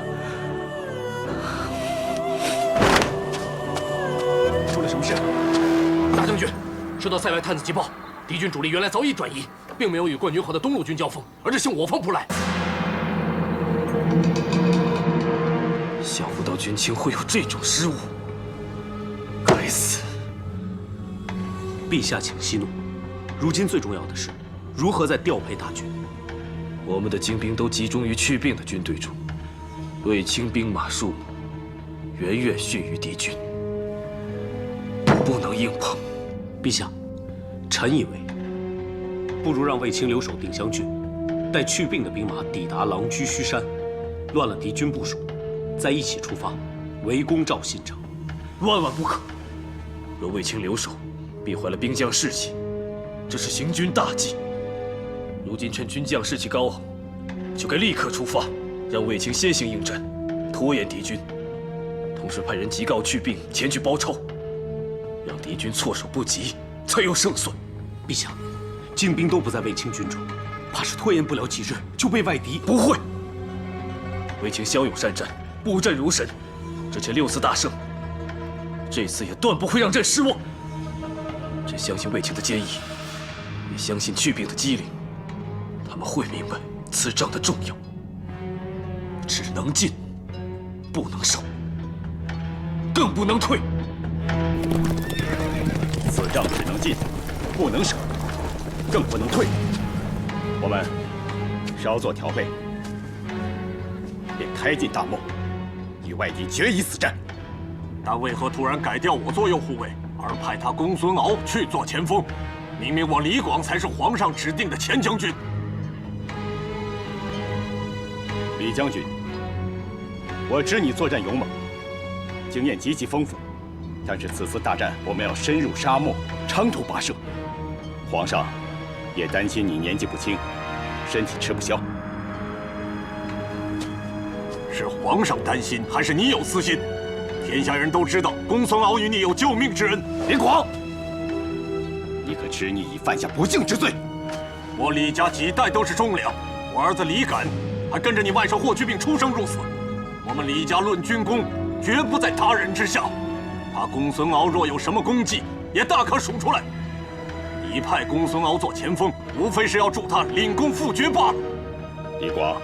Speaker 9: 出了什么事？
Speaker 6: 大将军，收到塞外探子急报，敌军主力原来早已转移，并没有与冠军后的东路军交锋，而是向我方扑来。
Speaker 3: 想不到军情会有这种失误，该死！
Speaker 6: 陛下请息怒，如今最重要的是如何再调配大军。
Speaker 3: 我们的精兵都集中于去病的军队中，卫青兵马数目远远逊于敌军，不能硬碰。
Speaker 6: 陛下，臣以为，不如让卫青留守定襄郡，待去病的兵马抵达狼居胥山，乱了敌军部署，再一起出发，围攻赵信城。
Speaker 3: 万万不可！若卫青留守，必坏了兵将士气，这是行军大忌。如今趁军将士气高昂，就该立刻出发，让卫青先行应战，拖延敌军。同时派人急告去病前去包抄，让敌军措手不及，才有胜算。
Speaker 6: 陛下，精兵都不在卫青军中，怕是拖延不了几日就被外敌。
Speaker 3: 不会，卫青骁勇善战，布阵如神，之前6次大胜，这次也断不会让朕失望。朕相信卫青的坚毅，也相信去病的机灵，他们会明白此仗的重要。只能进，不能守，更不能退。
Speaker 9: 此仗只能进，不能守，更不能退。我们稍作调配，便开进大漠，与外敌决一死战。
Speaker 12: 但为何突然改调我做右护卫，而派他公孙敖去做前锋？明明我李广才是皇上指定的前将军。
Speaker 9: 李将军，我知你作战勇猛，经验极其丰富，但是此次大战我们要深入沙漠，长途跋涉，皇上也担心你年纪不轻，身体吃不消。
Speaker 12: 是皇上担心，还是你有私心？天下人都知道公孙敖与你有救命之恩。
Speaker 9: 李广，你可知你已犯下不敬之罪？
Speaker 12: 我李家几代都是忠良，我儿子李敢还跟着你外甥霍去病出生入死。我们李家论军功，绝不在他人之下。他公孙敖若有什么功绩，也大可数出来。你派公孙敖做前锋，无非是要助他领功复爵罢了。
Speaker 9: 李广，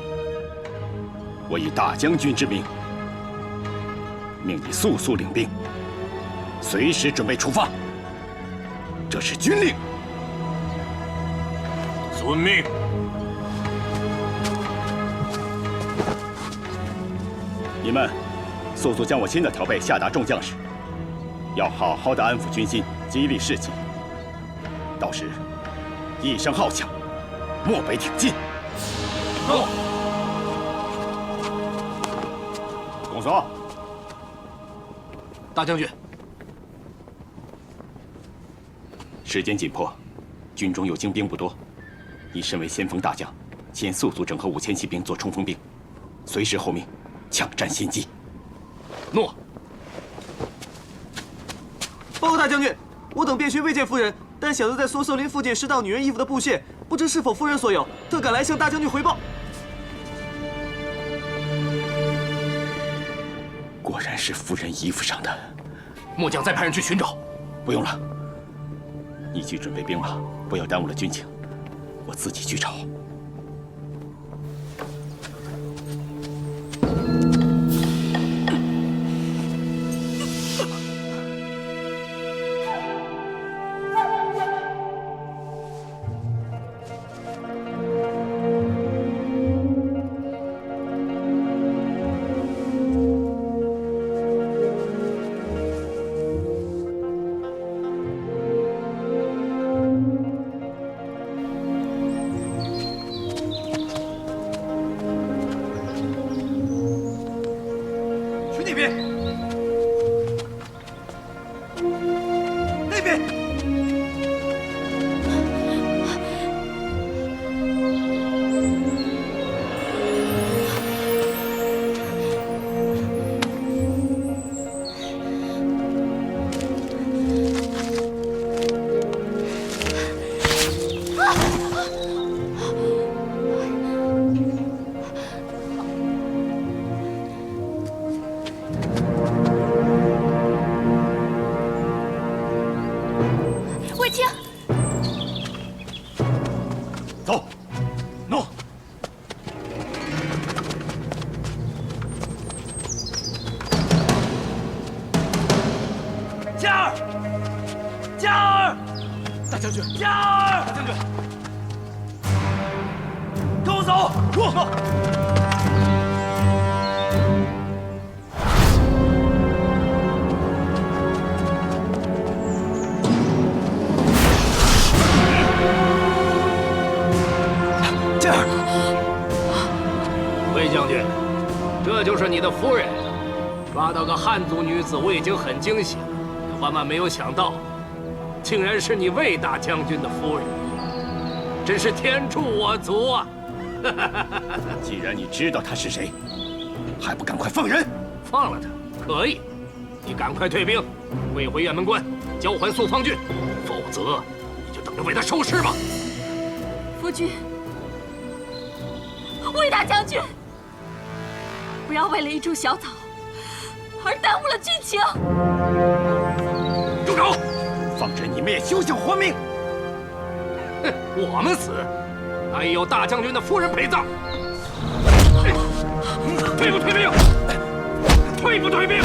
Speaker 9: 我以大将军之命，命你速速领兵，随时准备出发。这是军令。
Speaker 12: 遵命。
Speaker 9: 你们速速将我新的调配下达众将士，要好好的安抚军心，激励士气。到时一声号响，漠北挺进。
Speaker 12: 走。
Speaker 9: 公所，
Speaker 6: 大将军，
Speaker 9: 时间紧迫，军中有精兵不多。你身为先锋大将，先速速整合5000骑兵做冲锋兵，随时候命，抢占先机。
Speaker 6: 诺。
Speaker 10: 报告大将军，我等便寻未见夫人，但小的在梭兽林附近拾到女人衣服的布屑，不知是否夫人所有，特赶来向大将军回报。
Speaker 9: 果然是夫人衣服上的。
Speaker 6: 末将再派人去寻找。
Speaker 9: 不用了，你去准备兵马，不要耽误了军情，我自己去找。
Speaker 6: 汉族女子，我已经很惊喜了，万万没有想到，竟然是你魏大将军的夫人，真是天助我足啊！
Speaker 9: 既然你知道她是谁，还不赶快放人？
Speaker 6: 放了她可以，你赶快退兵，退回雁门关，交还肃芳郡，否则你就等着为他收尸吧。
Speaker 1: 夫君，魏大将军，不要为了一株小草而耽误了军情。
Speaker 6: 住手！
Speaker 9: 放人你们也休想活命！
Speaker 6: 哼，我们死，哪有大将军的夫人陪葬？退不退兵？退不退兵？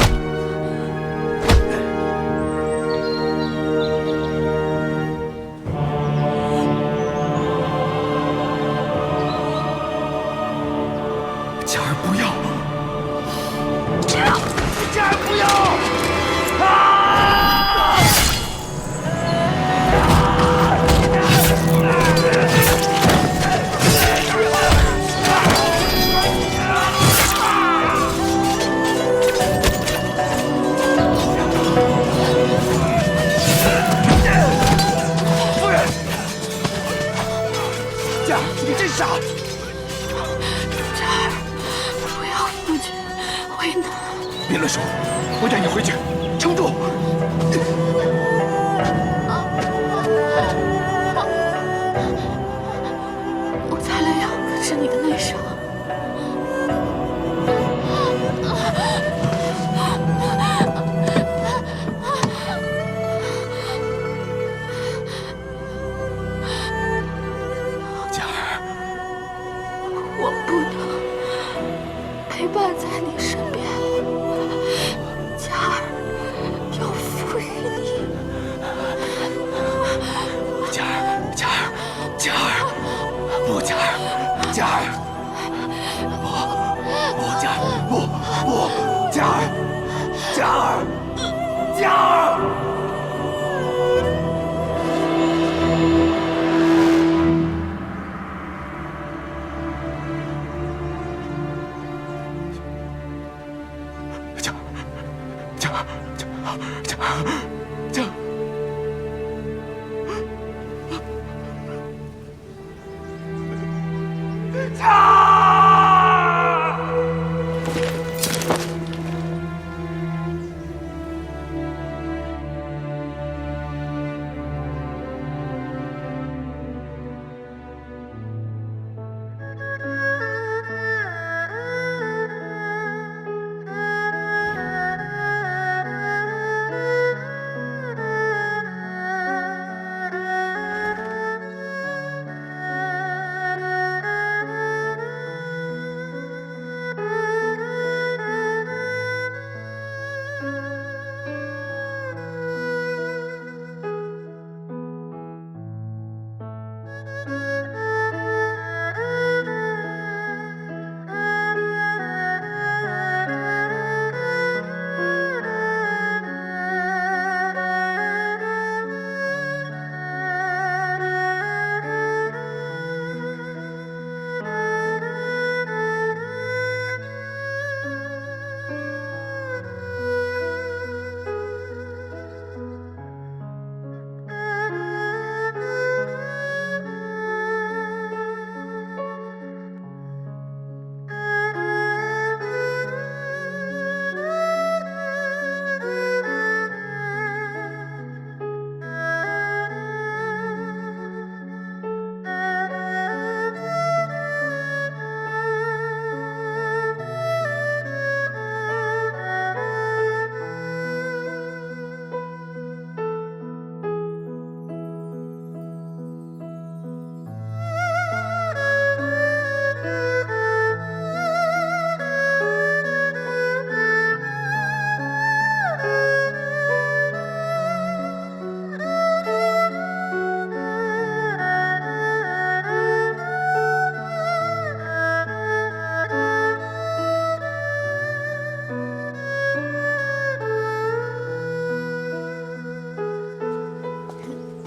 Speaker 9: 嘉儿不要！嘉儿不要！夫人，嘉儿，你真傻！
Speaker 1: 嘉儿，不要夫君为难。
Speaker 9: 别乱说，我带你回去，撑住！
Speaker 1: 我擦了药，可是你的内伤。
Speaker 9: 嘉儿，
Speaker 1: 我
Speaker 9: 佳儿，佳儿，佳儿！佳儿，佳儿，佳儿，佳儿！佳儿！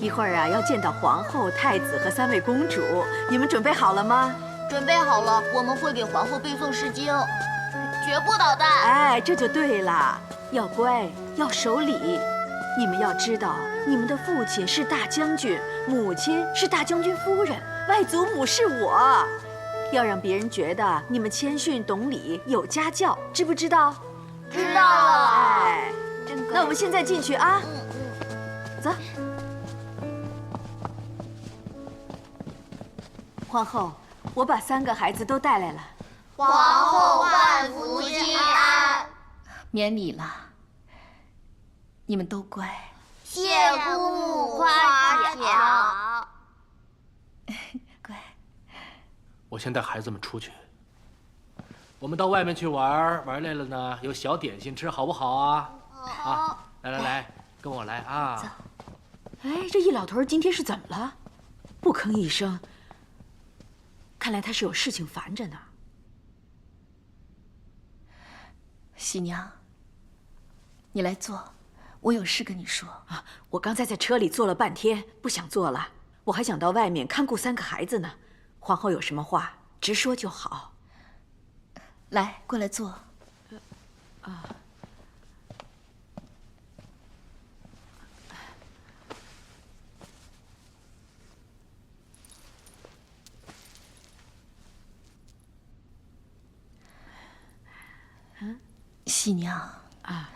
Speaker 4: 一会儿啊，要见到皇后、太子和3位公主，你们准备好了吗？
Speaker 1: 准备好了，我们会给皇后背诵诗经，绝不捣蛋。
Speaker 4: 哎，这就对了，要乖，要守礼。你们要知道，你们的父亲是大将军，母亲是大将军夫人，外祖母是我。要让别人觉得你们谦逊、懂礼、有家教，知不知道？
Speaker 1: 知道了。
Speaker 4: 哎，那我们现在进去啊。走。皇后，我把3个孩子都带来了。
Speaker 1: 皇后万福金安。
Speaker 2: 免礼了，你们都乖。
Speaker 1: 谢姑母夸奖。
Speaker 2: 乖。
Speaker 13: 我先带孩子们出去，我们到外面去玩，玩累了呢，有小点心吃，好不好啊？
Speaker 1: 好。
Speaker 13: 啊，来，跟我来啊！
Speaker 2: 走。
Speaker 4: 哎，这易老头今天是怎么了？不吭一声。看来他是有事情烦着呢。
Speaker 2: 喜娘，你来坐，我有事跟你说
Speaker 4: 啊。我刚才在车里坐了半天，不想坐了。我还想到外面看顾3个孩子呢。皇后有什么话直说就好。
Speaker 2: 来，过来坐。
Speaker 4: 啊。
Speaker 2: 喜娘
Speaker 4: 啊，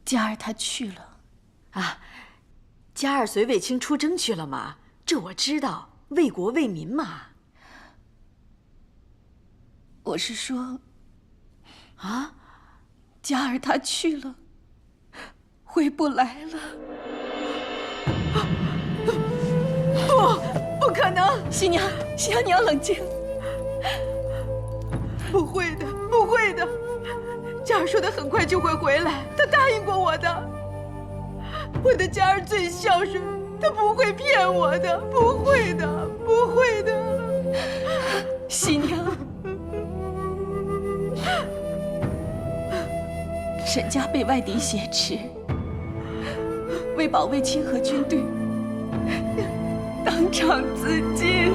Speaker 2: 佳儿她去了。
Speaker 4: 啊，佳儿随卫青出征去了吗？这我知道，为国为民嘛。
Speaker 2: 我是说，
Speaker 4: 啊，
Speaker 2: 佳儿她去了，回不来了。
Speaker 4: 不可能！
Speaker 2: 喜娘，你要冷静。
Speaker 4: 不会的，不会的，佳儿说她很快就会回来，她答应过我的。我的佳儿最孝顺，她不会骗我的，不会的，不会的。
Speaker 2: 喜娘，
Speaker 14: 沈家被外敌挟持，为保卫清河军队，当场自尽。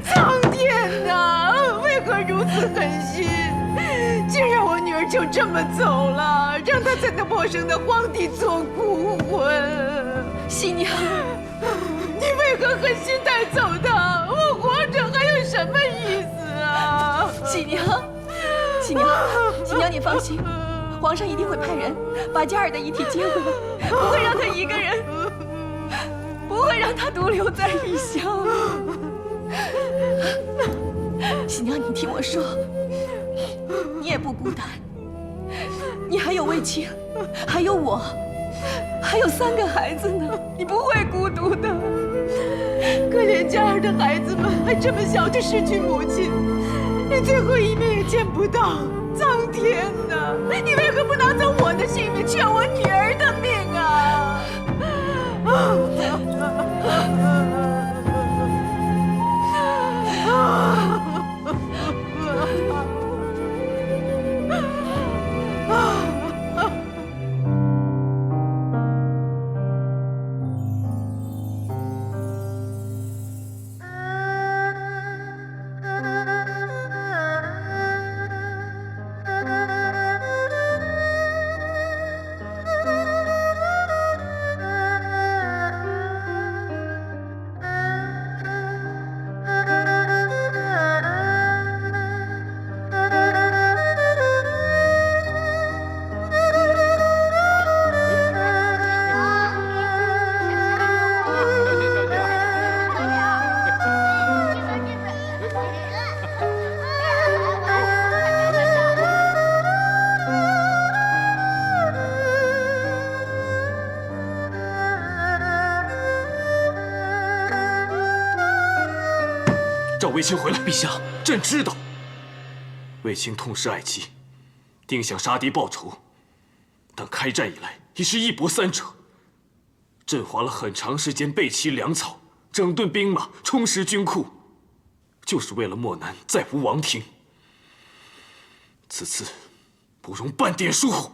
Speaker 15: 苍天哪，为何如此狠心，竟让我女儿就这么走了，让她在那陌生的荒地做孤魂？
Speaker 14: 喜娘，
Speaker 15: 你为何狠心带走她？我活着还有什么意思啊？
Speaker 14: 喜娘，喜娘，你放心，皇上一定会派人把佳儿的遗体接回来，不会让她一个人，不会让她独留在异乡。喜娘，你听我说，你也不孤单，你还有卫青，还有我，还有3个孩子呢，你不会孤独的。
Speaker 15: 可怜佳儿的孩子们还这么小就失去母亲，连最后一面也见不到。苍天哪，你为何不拿走我的性命，却要我女儿的命啊？
Speaker 3: 召卫青回来，陛下，朕知道。卫青痛失爱妻，定想杀敌报仇，但开战以来已是一搏3折。朕花了很长时间备齐粮草，整顿兵马，充实军库，就是为了漠南再无王庭。此次不容半点疏忽。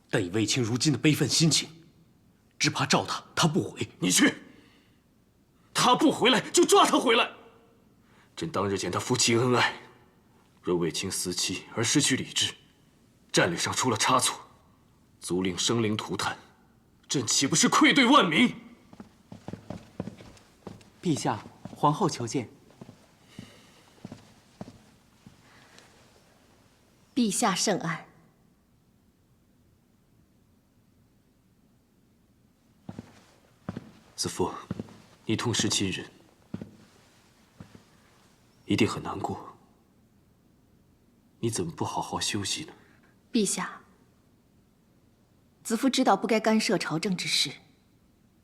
Speaker 6: 但以卫青如今的悲愤心情，只怕召他不回。
Speaker 3: 你去，他不回来就抓他回来。朕当日见他夫妻恩爱，若卫青思妻而失去理智，战略上出了差错，足令生灵涂炭，朕岂不是愧对万民？
Speaker 10: 陛下，皇后求见。
Speaker 2: 陛下圣安。
Speaker 3: 子父，你痛失亲人，一定很难过。你怎么不好好休息呢？
Speaker 2: 陛下，子父知道不该干涉朝政之事，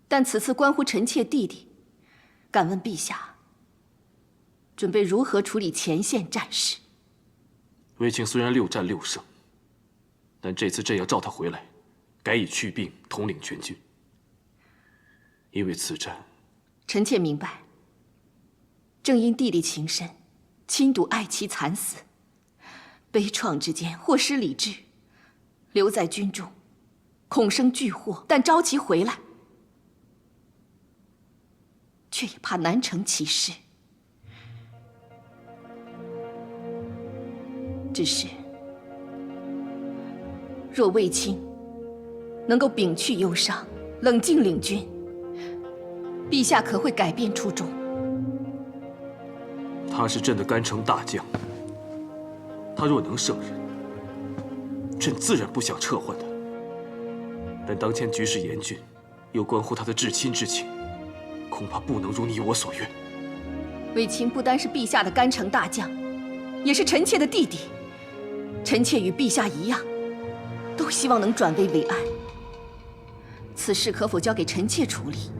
Speaker 2: 但此次关乎臣妾弟弟，敢问陛下，准备如何处理前线战事？
Speaker 3: 卫青虽然6战6胜，但这次朕要召他回来，改以去病统领全军。因为此战，
Speaker 2: 臣妾明白。正因弟弟情深，亲睹爱妻惨死，悲怆之间或失理智，留在军中，恐生巨祸。但召其回来，却也怕难成其事。只是，若卫青能够摒去忧伤，冷静领军，陛下可会改变初衷。
Speaker 3: 他是朕的干城大将，他若能胜任，朕自然不想撤换他。但当前局势严峻，又关乎他的至亲之情，恐怕不能如你我所愿。
Speaker 2: 卫青不单是陛下的干城大将，也是臣妾的弟弟。臣妾与陛下一样，都希望能转危为安。此事可否交给臣妾处理？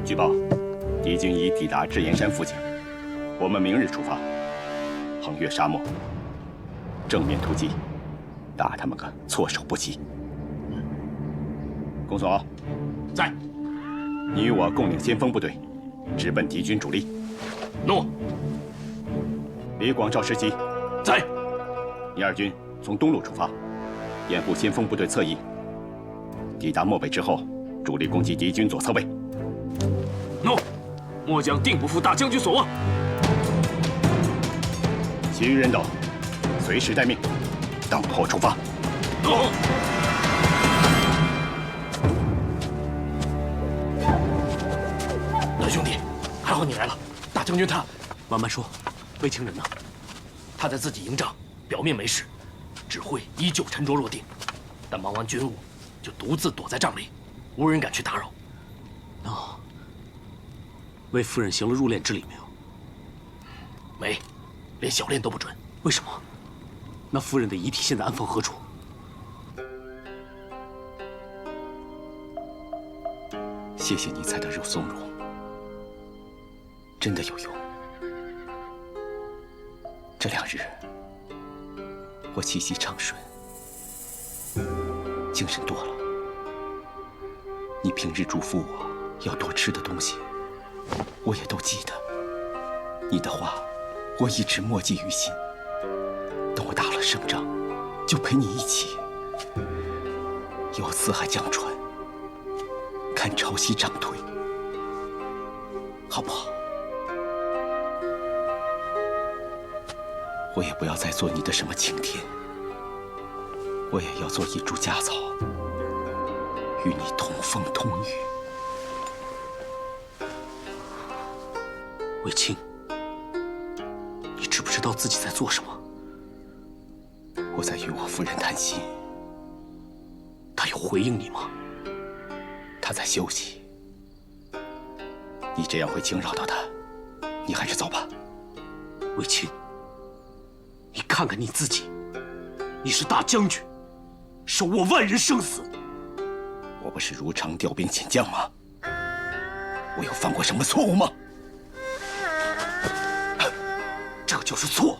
Speaker 9: 据报，敌军已抵达智岩山附近，我们明日出发，横越沙漠。正面突击，打他们个措手不及。公孙敖，
Speaker 6: 在。
Speaker 9: 你与我共领先锋部队，直奔敌军主力。
Speaker 6: 诺。
Speaker 9: 李广、赵世基，
Speaker 6: 在。
Speaker 9: 你二军从东路出发，掩护先锋部队侧翼。抵达漠北之后，主力攻击敌军左侧卫。
Speaker 3: 诺。末将定不负大将军所望。
Speaker 9: 其余人等随时待命，等候出发。
Speaker 3: 诺。
Speaker 13: 老兄弟，还好你来了。大将军他……慢慢说。卫青人呢？他在自己营帐，表面没事，指挥依旧沉着落定，但忙完军务，就独自躲在帐里，无人敢去打扰。
Speaker 3: 为夫人行了入殓之礼没有？
Speaker 13: 没，连小殓都不准。
Speaker 3: 为什么？那夫人的遗体现在安放何处？
Speaker 9: 谢谢你采的肉松茸，真的有用。这2日，我气息畅顺，精神多了。你平日嘱咐我要多吃的东西，我也都记得。你的话，我一直默记于心。等我打了胜仗，就陪你一起游四海江船，看潮汐涨退，好不好？我也不要再做你的什么晴天，我也要做一株家草，与你同风同雨。
Speaker 3: 卫青，你知不知道自己在做什么？
Speaker 9: 我在与我夫人谈心。
Speaker 3: 她有回应你吗？
Speaker 9: 她在休息。你这样会惊扰到她，你还是走吧。
Speaker 3: 卫青，你看看你自己，你是大将军，手握万人生死。
Speaker 9: 我不是如常调兵遣将吗？我有犯过什么错误吗？
Speaker 3: 这就是错。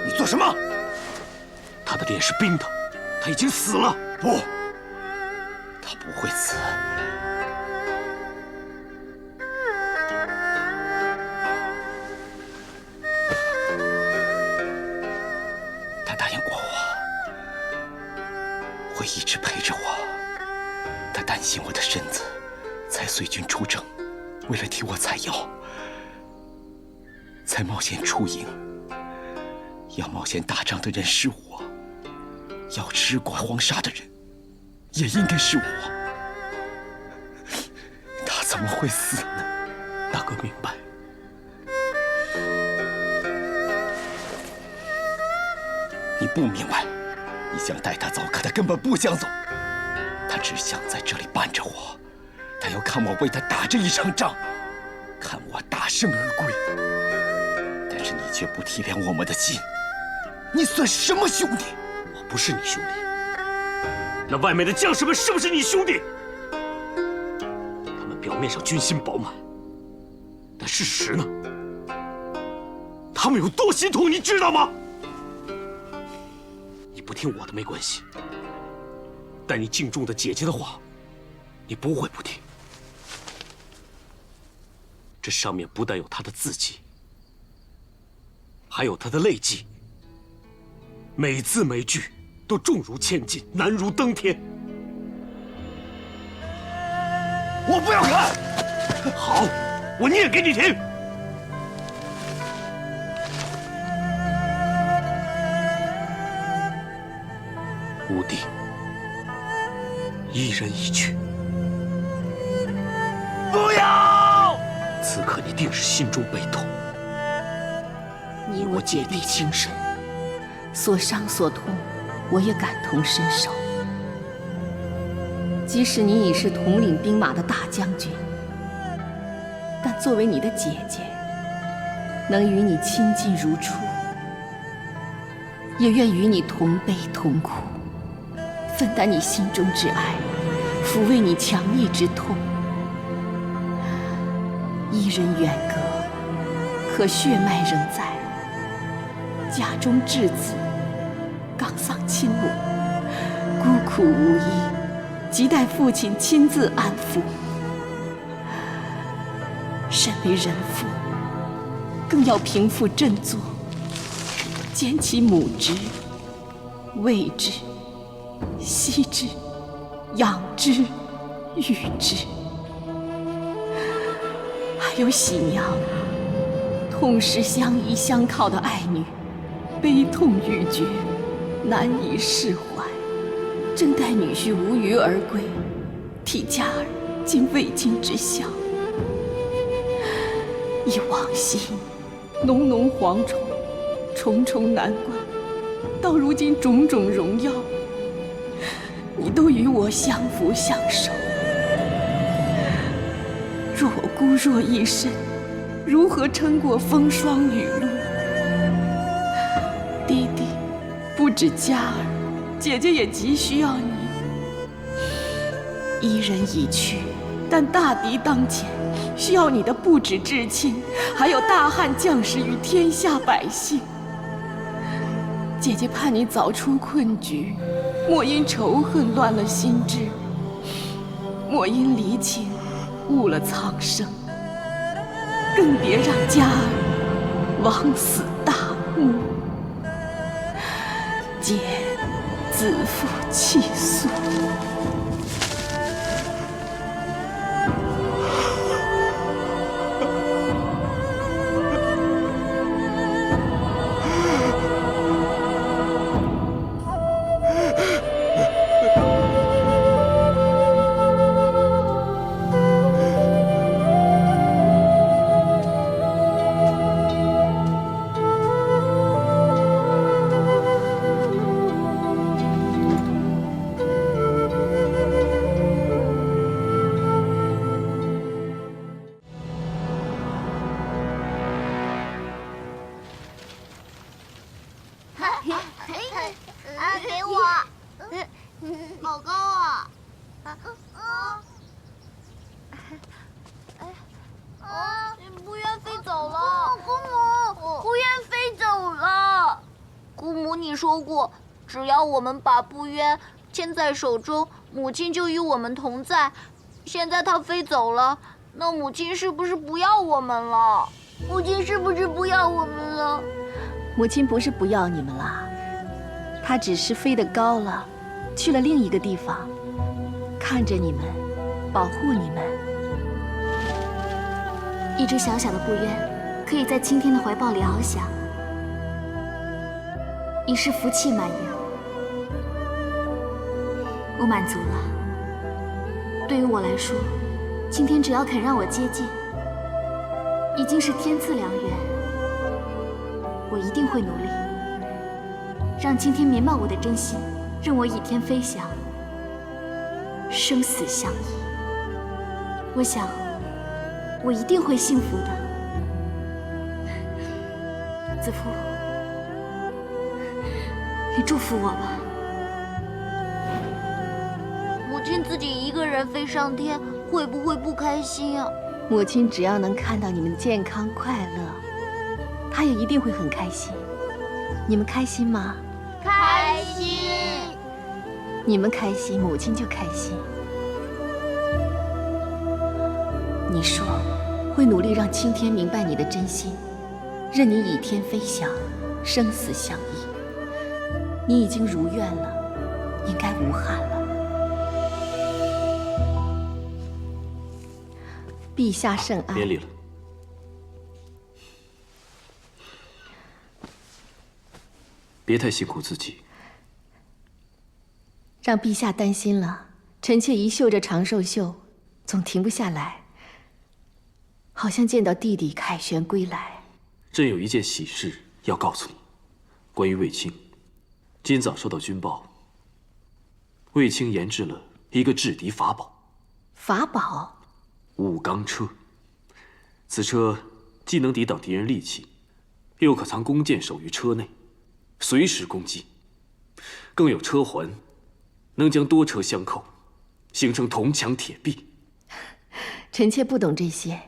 Speaker 9: 你做什么？
Speaker 3: 他的脸是冰的，他已经死了。
Speaker 9: 不，他不会死。他答应过我，会一直陪着我。他担心我的身子，才随军出征，为了替我采药，才冒险出营。要冒险打仗的人是我，要吃过黄沙的人也应该是我。他怎么会死呢？
Speaker 3: 大哥明白。
Speaker 9: 你不明白，你想带他走，可他根本不想走。他只想在这里伴着我，他要看我为他打这一场仗，看我大胜而归。但是你却不体谅我们的心，你算什么兄弟？
Speaker 3: 我不是你兄弟。那外面的将士们是不是你兄弟？他们表面上军心饱满，但事实呢？他们有多心痛，你知道吗？你不听我的没关系，但你敬重的姐姐的话，你不会不听。这上面不但有她的字迹，还有她的泪迹，每字每句都重如千斤，难如登天。
Speaker 9: 我不要看。
Speaker 3: 好，我念给你听。吾弟一人一去。
Speaker 9: 不要！
Speaker 3: 此刻你定是心中悲痛。
Speaker 2: 你我姐弟情深，所伤所痛，我也感同身受。即使你已是统领兵马的大将军，但作为你的姐姐，能与你亲近如初，也愿与你同悲同苦，分担你心中之哀，抚慰你强逆之痛。一人远隔，可血脉仍在，
Speaker 14: 家中稚子刚丧亲母，孤苦无依，亟待父亲亲自安抚。身为人父，更要平复振作，兼其母职，喂之、惜之、养之、育之。还有喜娘，痛失相依相靠的爱女，悲痛欲绝，难以释怀，正待女婿无虞而归，替家儿尽未尽之孝。忆往昔，浓浓蝗虫，重重难关，到如今种种荣耀，你都与我相扶相守。若我孤弱一身，如何撑过风霜雨露？弟弟，不止家儿，姐姐也急需要你。伊人已去，但大敌当前，需要你的不止至亲，还有大汉将士与天下百姓。姐姐盼你早出困局，莫因仇恨乱了心智，莫因离情误了苍生，更别让家儿枉死大墓。姐自负气肃。
Speaker 1: 给我，好高啊！不愿飞走了，姑母，不愿飞走了。姑母，你说过，只要我们把不愿牵在手中，母亲就与我们同在。现在它飞走了，那母亲是不是不要我们了？母亲是不是不要我们了？
Speaker 2: 母亲不是不要你们了，她只是飞得高了，去了另一个地方，看着你们，保护你们。
Speaker 5: 一只小小的不愿，可以在青天的怀抱里翱翔，已是福气满盈。我满足了。对于我来说，青天只要肯让我接近，已经是天赐良缘。我一定会努力，让青天绵漫我的真心，任我倚天飞翔，生死相依。我想，我一定会幸福的。子父，你祝福我吧。
Speaker 1: 母亲自己一个人飞上天，会不会不开心啊？
Speaker 2: 母亲只要能看到你们健康快乐，她也一定会很开心。你们开心吗？
Speaker 1: 开心。
Speaker 2: 你们开心，母亲就开心。你说会努力让青天明白你的真心，任你倚天飞翔，生死相依。你已经如愿了，应该无憾了。陛下圣安。
Speaker 3: 免礼了。别太辛苦自己。
Speaker 2: 让陛下担心了，臣妾一绣着长寿绣，总停不下来，好像见到弟弟凯旋归来。
Speaker 3: 朕有一件喜事要告诉你，关于卫青。今早收到军报，卫青研制了一个制敌法宝。
Speaker 2: 法宝？
Speaker 3: 五钢车。此车既能抵挡敌人利器，又可藏弓箭手于车内，随时攻击。更有车环，能将多车相扣，形成铜墙铁壁。
Speaker 2: 臣妾不懂这些，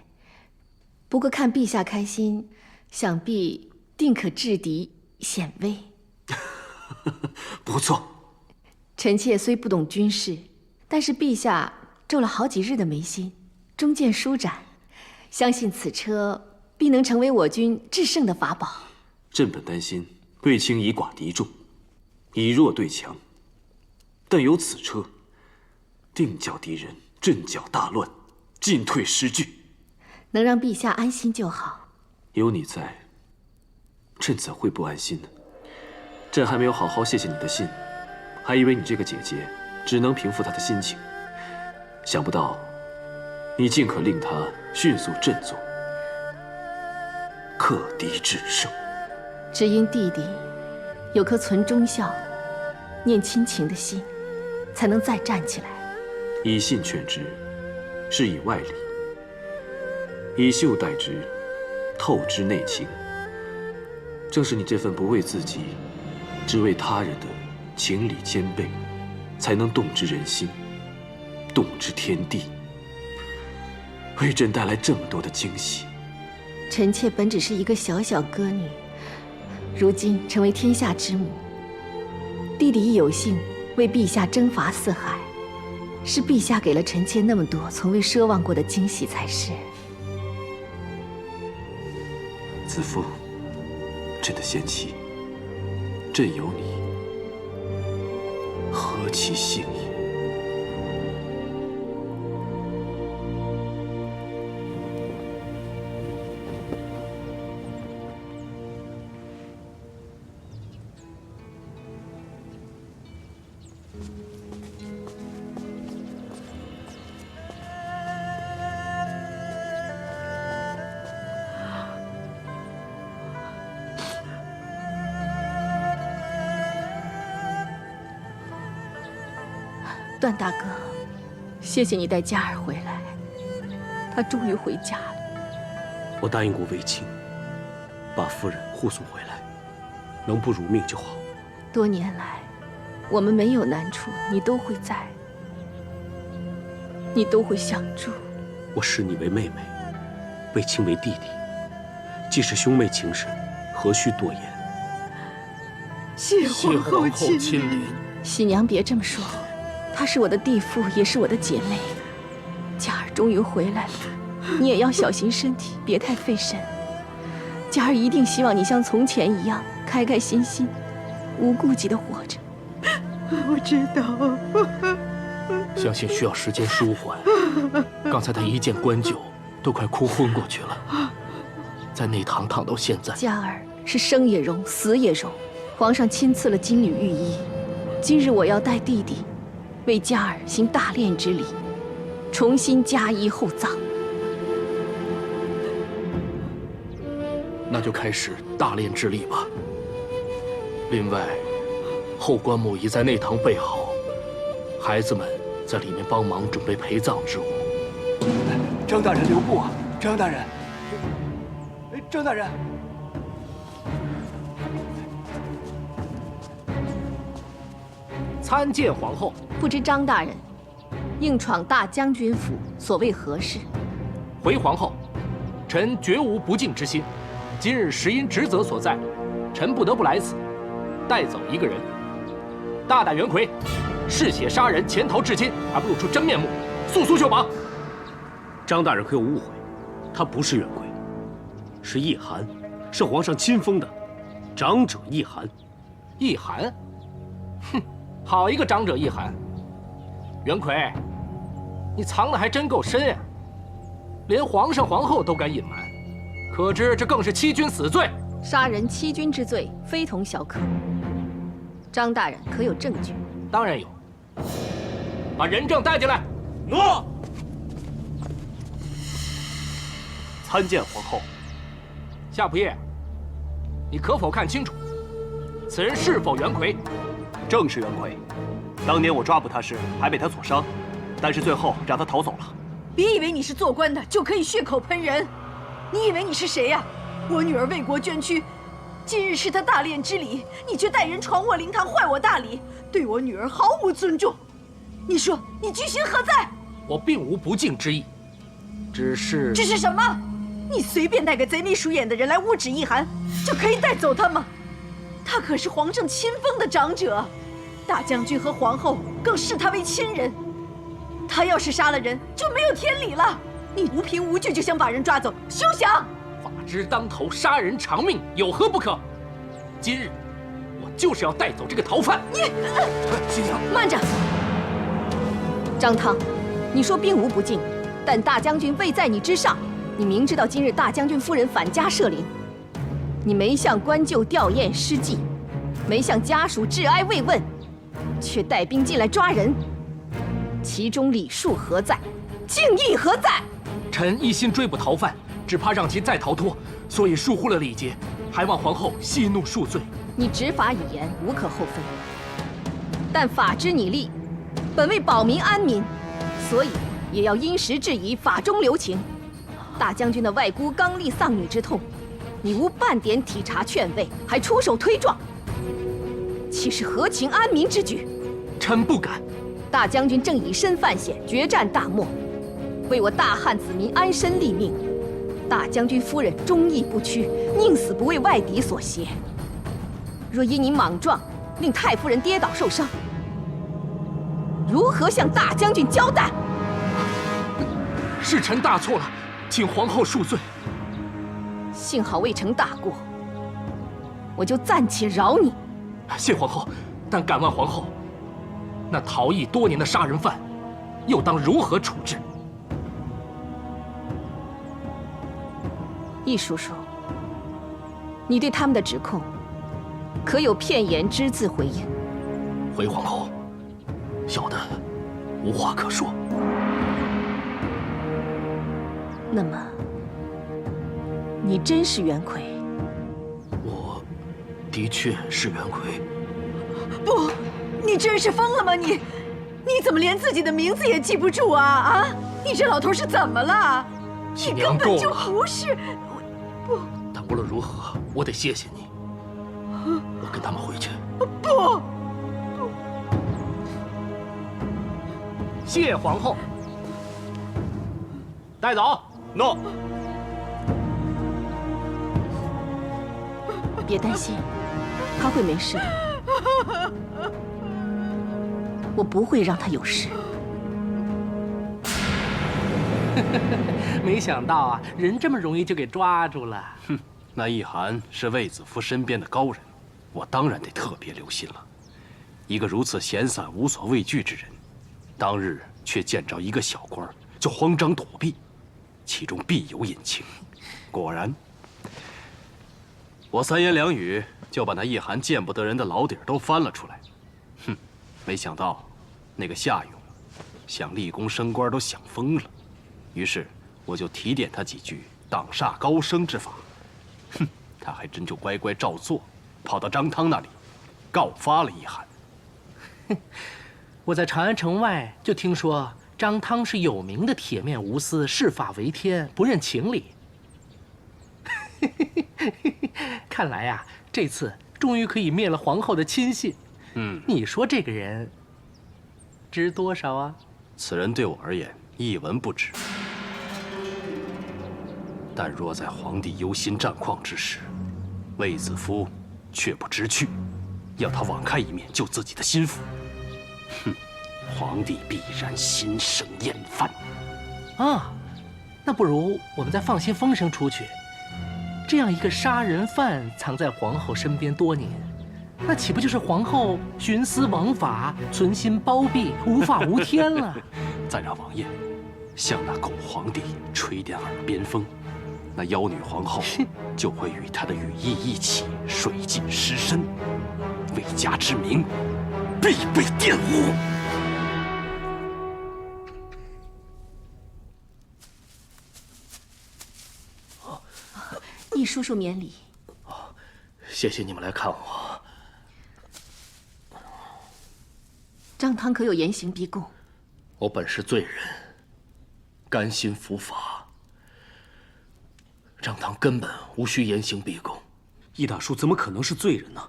Speaker 2: 不过看陛下开心，想必定可制敌显微。
Speaker 3: 不错。
Speaker 2: 臣妾虽不懂军事，但是陛下皱了好几日的眉心，终见舒展，相信此车必能成为我军制胜的法宝。
Speaker 3: 朕本担心卫青以寡敌众，以弱对强，但有此车，定叫敌人阵脚大乱，进退失据。
Speaker 2: 能让陛下安心就好。
Speaker 3: 有你在，朕怎会不安心呢？朕还没有好好谢谢你的信，还以为你这个姐姐只能平复她的心情，想不到你竟可令她迅速振作，克敌制胜。
Speaker 2: 只因弟弟有颗存忠孝、念亲情的心，才能再站起来。
Speaker 3: 以信劝之，是以外力；以秀待之，透之内情。正是你这份不为自己，只为他人的情理兼备，才能动之人心，动之天地，为朕带来这么多的惊喜。
Speaker 2: 臣妾本只是一个小小歌女，如今成为天下之母。弟弟亦有幸为陛下征伐四海，是陛下给了臣妾那么多从未奢望过的惊喜才是。
Speaker 3: 子父，朕的贤妻，朕有你，何其幸也！
Speaker 2: 段大哥，谢谢你带嘉儿回来，她终于回家了。
Speaker 6: 我答应过卫青，把夫人护送回来，能不辱命就好。
Speaker 2: 多年来，我们没有难处，你都会在，你都会相助。
Speaker 6: 我视你为妹妹，卫青为弟弟，既是兄妹情深，何须多言？
Speaker 15: 谢皇后亲临。
Speaker 2: 喜娘别这么说，她是我的弟妇，也是我的姐妹。嘉儿终于回来了，你也要小心身体，别太费神。嘉儿一定希望你像从前一样开开心心、无顾忌地活着。
Speaker 15: 我知道。
Speaker 13: 相信需要时间舒缓。刚才他一见官酒，都快哭昏过去了，在内堂躺到现在。
Speaker 2: 嘉儿是生也荣，死也荣。皇上亲赐了金缕玉衣，今日我要带弟弟为嘉儿行大殓之礼，重新加衣厚葬。
Speaker 13: 那就开始大殓之礼吧。另外，后棺木已在内堂备好，孩子们在里面帮忙准备陪葬之物。
Speaker 10: 张大人留步啊！张大人，张大人。
Speaker 13: 参见皇后。
Speaker 2: 不知张大人硬闯大将军府，所谓何事？
Speaker 13: 回皇后，臣绝无不敬之心。今日实因职责所在，臣不得不来此，带走一个人。大胆袁奎，嗜血杀人，潜逃至今，还不露出真面目，速速就绑！
Speaker 6: 张大人可有误会，他不是袁奎，是易寒，是皇上亲封的长者易寒。
Speaker 13: 易寒？哼，好一个长者易寒！袁奎，你藏得还真够深呀，连皇上皇后都敢隐瞒，可知这更是欺君死罪。
Speaker 2: 杀人欺君之罪，非同小可。张大人可有证据？
Speaker 13: 当然有，把人证带进来。
Speaker 6: 诺。参见皇后。
Speaker 13: 夏仆夜，你可否看清楚，此人是否袁奎？
Speaker 10: 正是袁奎。当年我抓捕他时，还被他所伤，但是最后让他逃走了。
Speaker 15: 别以为你是做官的就可以血口喷人，你以为你是谁呀？我女儿为国捐躯，今日是她大殓之礼，你却带人闯我灵堂，坏我大礼，对我女儿毫无尊重。你说你居心何在？
Speaker 13: 我并无不敬之意，只是
Speaker 15: 什么？你随便带个贼眉鼠眼的人来污指易寒，就可以带走他吗？他可是皇上亲封的长者，大将军和皇后更视他为亲人。他要是杀了人，就没有天理了。你无凭无据就想把人抓走，休想！
Speaker 13: 法之当头，杀人偿命，有何不可？今日我就是要带走这个逃犯。
Speaker 15: 你，
Speaker 13: 新娘，
Speaker 2: 慢着！张汤，你说并无不敬，但大将军位在你之上，你明知道今日大将军夫人返家设灵，你没向官旧吊唁施祭，没向家属致哀慰问，却带兵进来抓人，其中礼数何在？敬意何在？
Speaker 13: 臣一心追捕逃犯，只怕让其再逃脱，所以疏忽了礼节，还望皇后息怒恕罪。
Speaker 2: 你执法以严，无可厚非，但法之拟立，本为保民安民，所以也要因时制宜，法中留情。大将军的外姑刚立丧女之痛，你无半点体察劝慰，还出手推撞，岂是合情安民之举？
Speaker 13: 臣不敢。
Speaker 2: 大将军正以身犯险，决战大漠，为我大汉子民安身立命。大将军夫人忠义不屈，宁死不为外敌所胁。若因你莽撞，令太夫人跌倒受伤，如何向大将军交代？
Speaker 13: 是臣大错了，请皇后恕罪。
Speaker 2: 幸好未成大过，我就暂且饶你。
Speaker 13: 谢皇后，但敢问皇后，那逃逸多年的杀人犯，又当如何处置？
Speaker 2: 易叔叔，你对他们的指控，可有片言只字回应？
Speaker 13: 回皇后，小的无话可说。
Speaker 2: 那么，你真是袁奎？
Speaker 13: 我的确是袁奎。
Speaker 15: 不，你真是疯了吗？你怎么连自己的名字也记不住啊？啊！你这老头是怎么了？
Speaker 13: 新
Speaker 15: 你根本就
Speaker 13: 娘够了。
Speaker 15: 不是。不，
Speaker 13: 但无论如何，我得谢谢你。我跟他们回去。
Speaker 15: 不，
Speaker 13: 谢皇后。带走。
Speaker 12: 诺。
Speaker 2: 别担心，他会没事的。我不会让他有事。
Speaker 13: 没想到啊，人这么容易就给抓住了。
Speaker 6: 哼，那易涵是卫子夫身边的高人，我当然得特别留心了。一个如此闲散无所畏惧之人，当日却见着一个小官就慌张躲避，其中必有隐情。果然，我三言两语就把那易涵见不得人的老底儿都翻了出来。哼，没想到那个夏勇想立功升官都想疯了。于是我就提点他几句挡煞高升之法，哼，他还真就乖乖照做，跑到张汤那里告发了易涵。
Speaker 13: 我在长安城外就听说张汤是有名的铁面无私、视法为天、不认情理。看来呀，这次终于可以灭了皇后的亲信。你说这个人值多少啊？
Speaker 6: 此人对我而言一文不值。但若在皇帝忧心战况之时，卫子夫却不知趣，要他网开一面救自己的心腹，哼，皇帝必然心生厌烦。
Speaker 13: 啊，那不如我们再放些风声出去。这样一个杀人犯藏在皇后身边多年，那岂不就是皇后徇私枉法、存心包庇、无法无天了？
Speaker 6: 再让王爷向那狗皇帝吹点耳边风，那妖女皇后就会与他的羽翼一起水尽尸身，魏家之名必被玷污。
Speaker 2: 易叔叔免礼。
Speaker 13: 谢谢你们来看我。
Speaker 2: 张汤可有严刑逼供？
Speaker 13: 我本是罪人，甘心伏法。张汤根本无需严刑逼供。
Speaker 3: 易大叔怎么可能是罪人呢？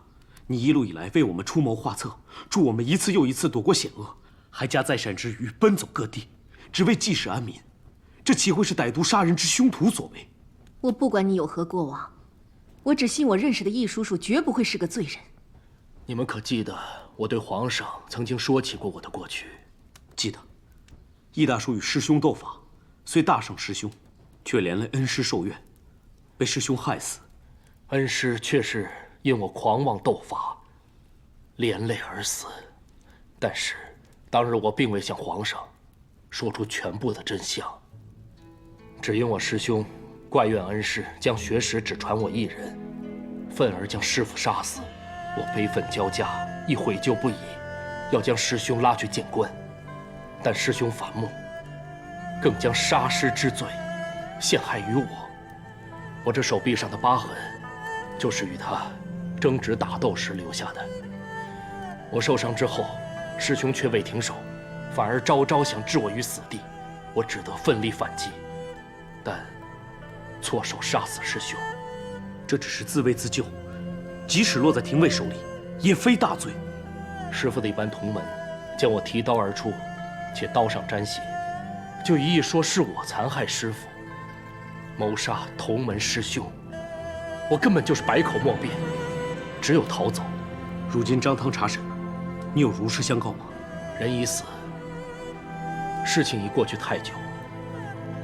Speaker 3: 你一路以来为我们出谋划策，助我们一次又一次躲过险恶，还加在善之余奔走各地，只为济世安民，这岂会是歹毒杀人之凶徒所为？
Speaker 2: 我不管你有何过往，我只信我认识的易叔叔绝不会是个罪人。
Speaker 13: 你们可记得我对皇上曾经说起过我的过去？
Speaker 3: 记得，易大叔与师兄斗法，虽大胜师兄，却连累恩师受怨，被师兄害死。
Speaker 13: 恩师却是因我狂妄斗法，连累而死。但是当日我并未向皇上说出全部的真相，只因我师兄怪怨恩师将学识只传我一人，愤而将师父杀死。我悲愤交加，亦悔疚不已，要将师兄拉去见官。但师兄反目，更将杀师之罪陷害于我。我这手臂上的疤痕，就是与他争执打斗时留下的。我受伤之后，师兄却未停手，反而招招想置我于死地。我只得奋力反击，但错手杀死师兄。
Speaker 3: 这只是自卫自救，即使落在廷尉手里，也非大罪。
Speaker 13: 师父的一班同门见我提刀而出，且刀上沾血，就一意说是我残害师父，谋杀同门师兄。我根本就是百口莫辩，只有逃走。
Speaker 3: 如今张汤查审，你有如实相告吗？
Speaker 13: 人已死，事情已过去太久，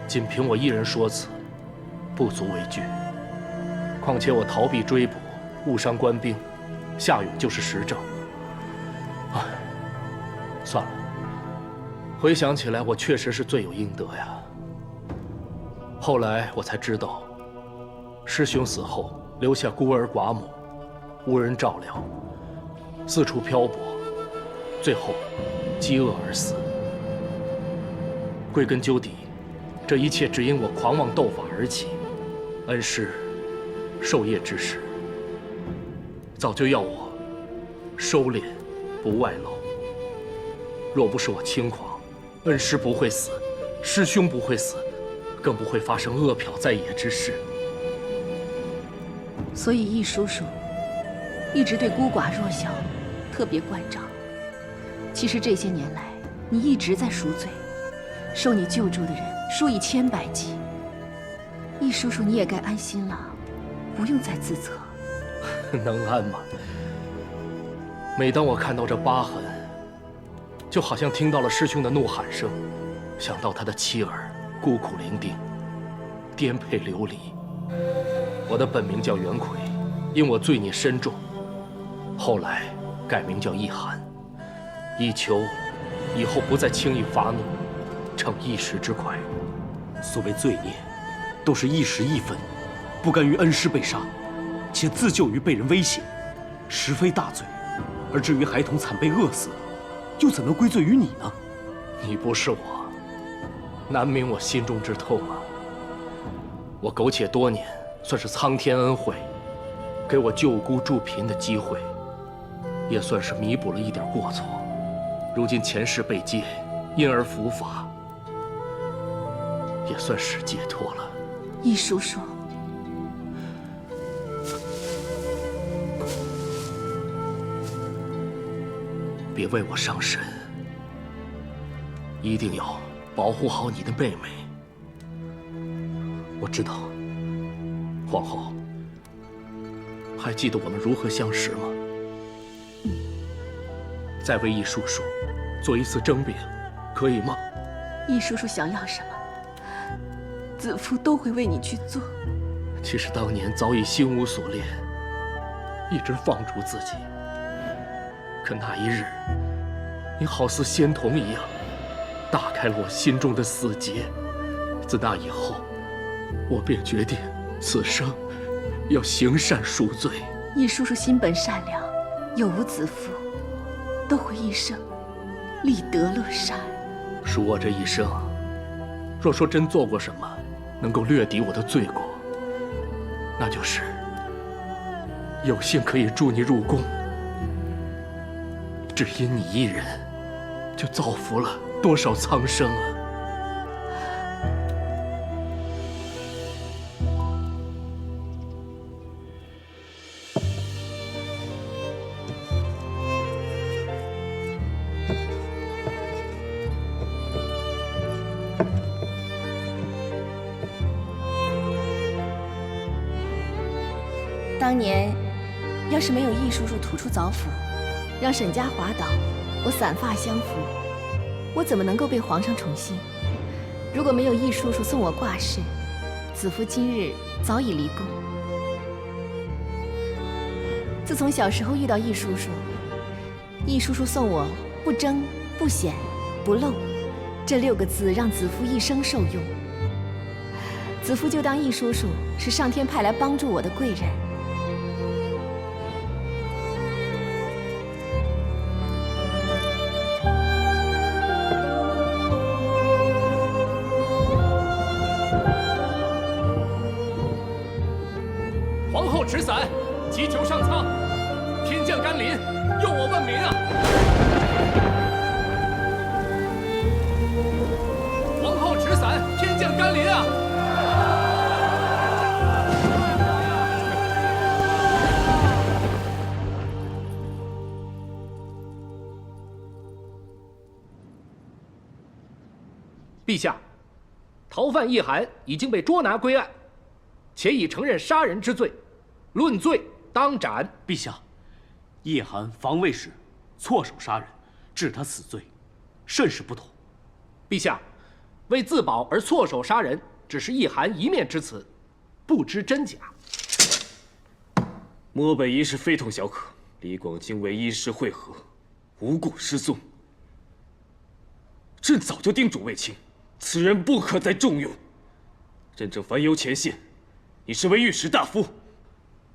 Speaker 13: 仅凭我一人说辞，不足为惧。况且我逃避追捕，误伤官兵，夏勇就是实证。唉，算了。回想起来，我确实是罪有应得呀。后来我才知道，师兄死后留下孤儿寡母，无人照料，四处漂泊，最后饥饿而死。归根究底，这一切只因我狂妄斗法而起。恩师授业之时，早就要我收敛，不外露。若不是我轻狂，恩师不会死，师兄不会死，更不会发生饿殍在野之事。
Speaker 2: 所以易叔叔一直对孤寡弱小特别关照。其实这些年来，你一直在赎罪，受你救助的人数以千百计。易叔叔，你也该安心了，不用再自责。
Speaker 13: 能安吗？每当我看到这疤痕，就好像听到了师兄的怒喊声，想到他的妻儿孤苦伶仃，颠沛流离。我的本名叫袁奎，因我罪孽深重，后来改名叫易寒，以求以后不再轻易发怒，逞一时之快。
Speaker 3: 所谓罪孽，都是一时义愤，不甘于恩师被杀，且自救于被人威胁，实非大罪。而至于孩童惨被饿死，又怎能归罪于你呢？
Speaker 13: 你不是我，难明我心中之痛啊！我苟且多年，算是苍天恩惠，给我救孤助贫的机会，也算是弥补了一点过错。如今前世被戒，因而伏法，也算是解脱了。
Speaker 2: 易叔叔，
Speaker 13: 别为我伤神，一定要保护好你的妹妹。
Speaker 3: 我知道。
Speaker 13: 皇后，还记得我们如何相识吗？再为易叔叔做一次蒸饼，可以吗？
Speaker 2: 易叔叔想要什么，子父都会为你去做。
Speaker 13: 其实当年早已心无所恋，一直放逐自己。可那一日，你好似仙童一样，打开了我心中的死结。自那以后，我便决定此生要行善赎罪。
Speaker 2: 易叔叔心本善良，有无子父，都会一生立德乐善。
Speaker 13: 恕我这一生，若说真做过什么能够略抵我的罪过，那就是有幸可以助你入宫。只因你一人，就造福了多少苍生啊！
Speaker 2: 当年要是没有易叔叔吐出枣斧，让沈家滑倒，我散发相扶，我怎么能够被皇上宠幸？如果没有易叔叔送我挂饰，子夫今日早已离宫。自从小时候遇到易叔叔，易叔叔送我不争、不显、不露这6个字，让子夫一生受用。子夫就当易叔叔是上天派来帮助我的贵人。
Speaker 13: 皇后持伞，急求上苍，天降甘霖，佑我万民啊！皇后持伞，天降甘霖啊！
Speaker 16: 陛下，逃犯易涵已经被捉拿归案，且已承认杀人之罪，论罪当斩。
Speaker 6: 陛下，易涵防卫时错手杀人，治他死罪，甚是不妥。
Speaker 16: 陛下，为自保而错手杀人，只是易涵一面之词，不知真假。
Speaker 3: 漠北一事非同小可，李广经为医师会合，无故失踪。朕早就叮嘱卫青，此人不可再重用。朕正烦忧前线，你身为御史大夫，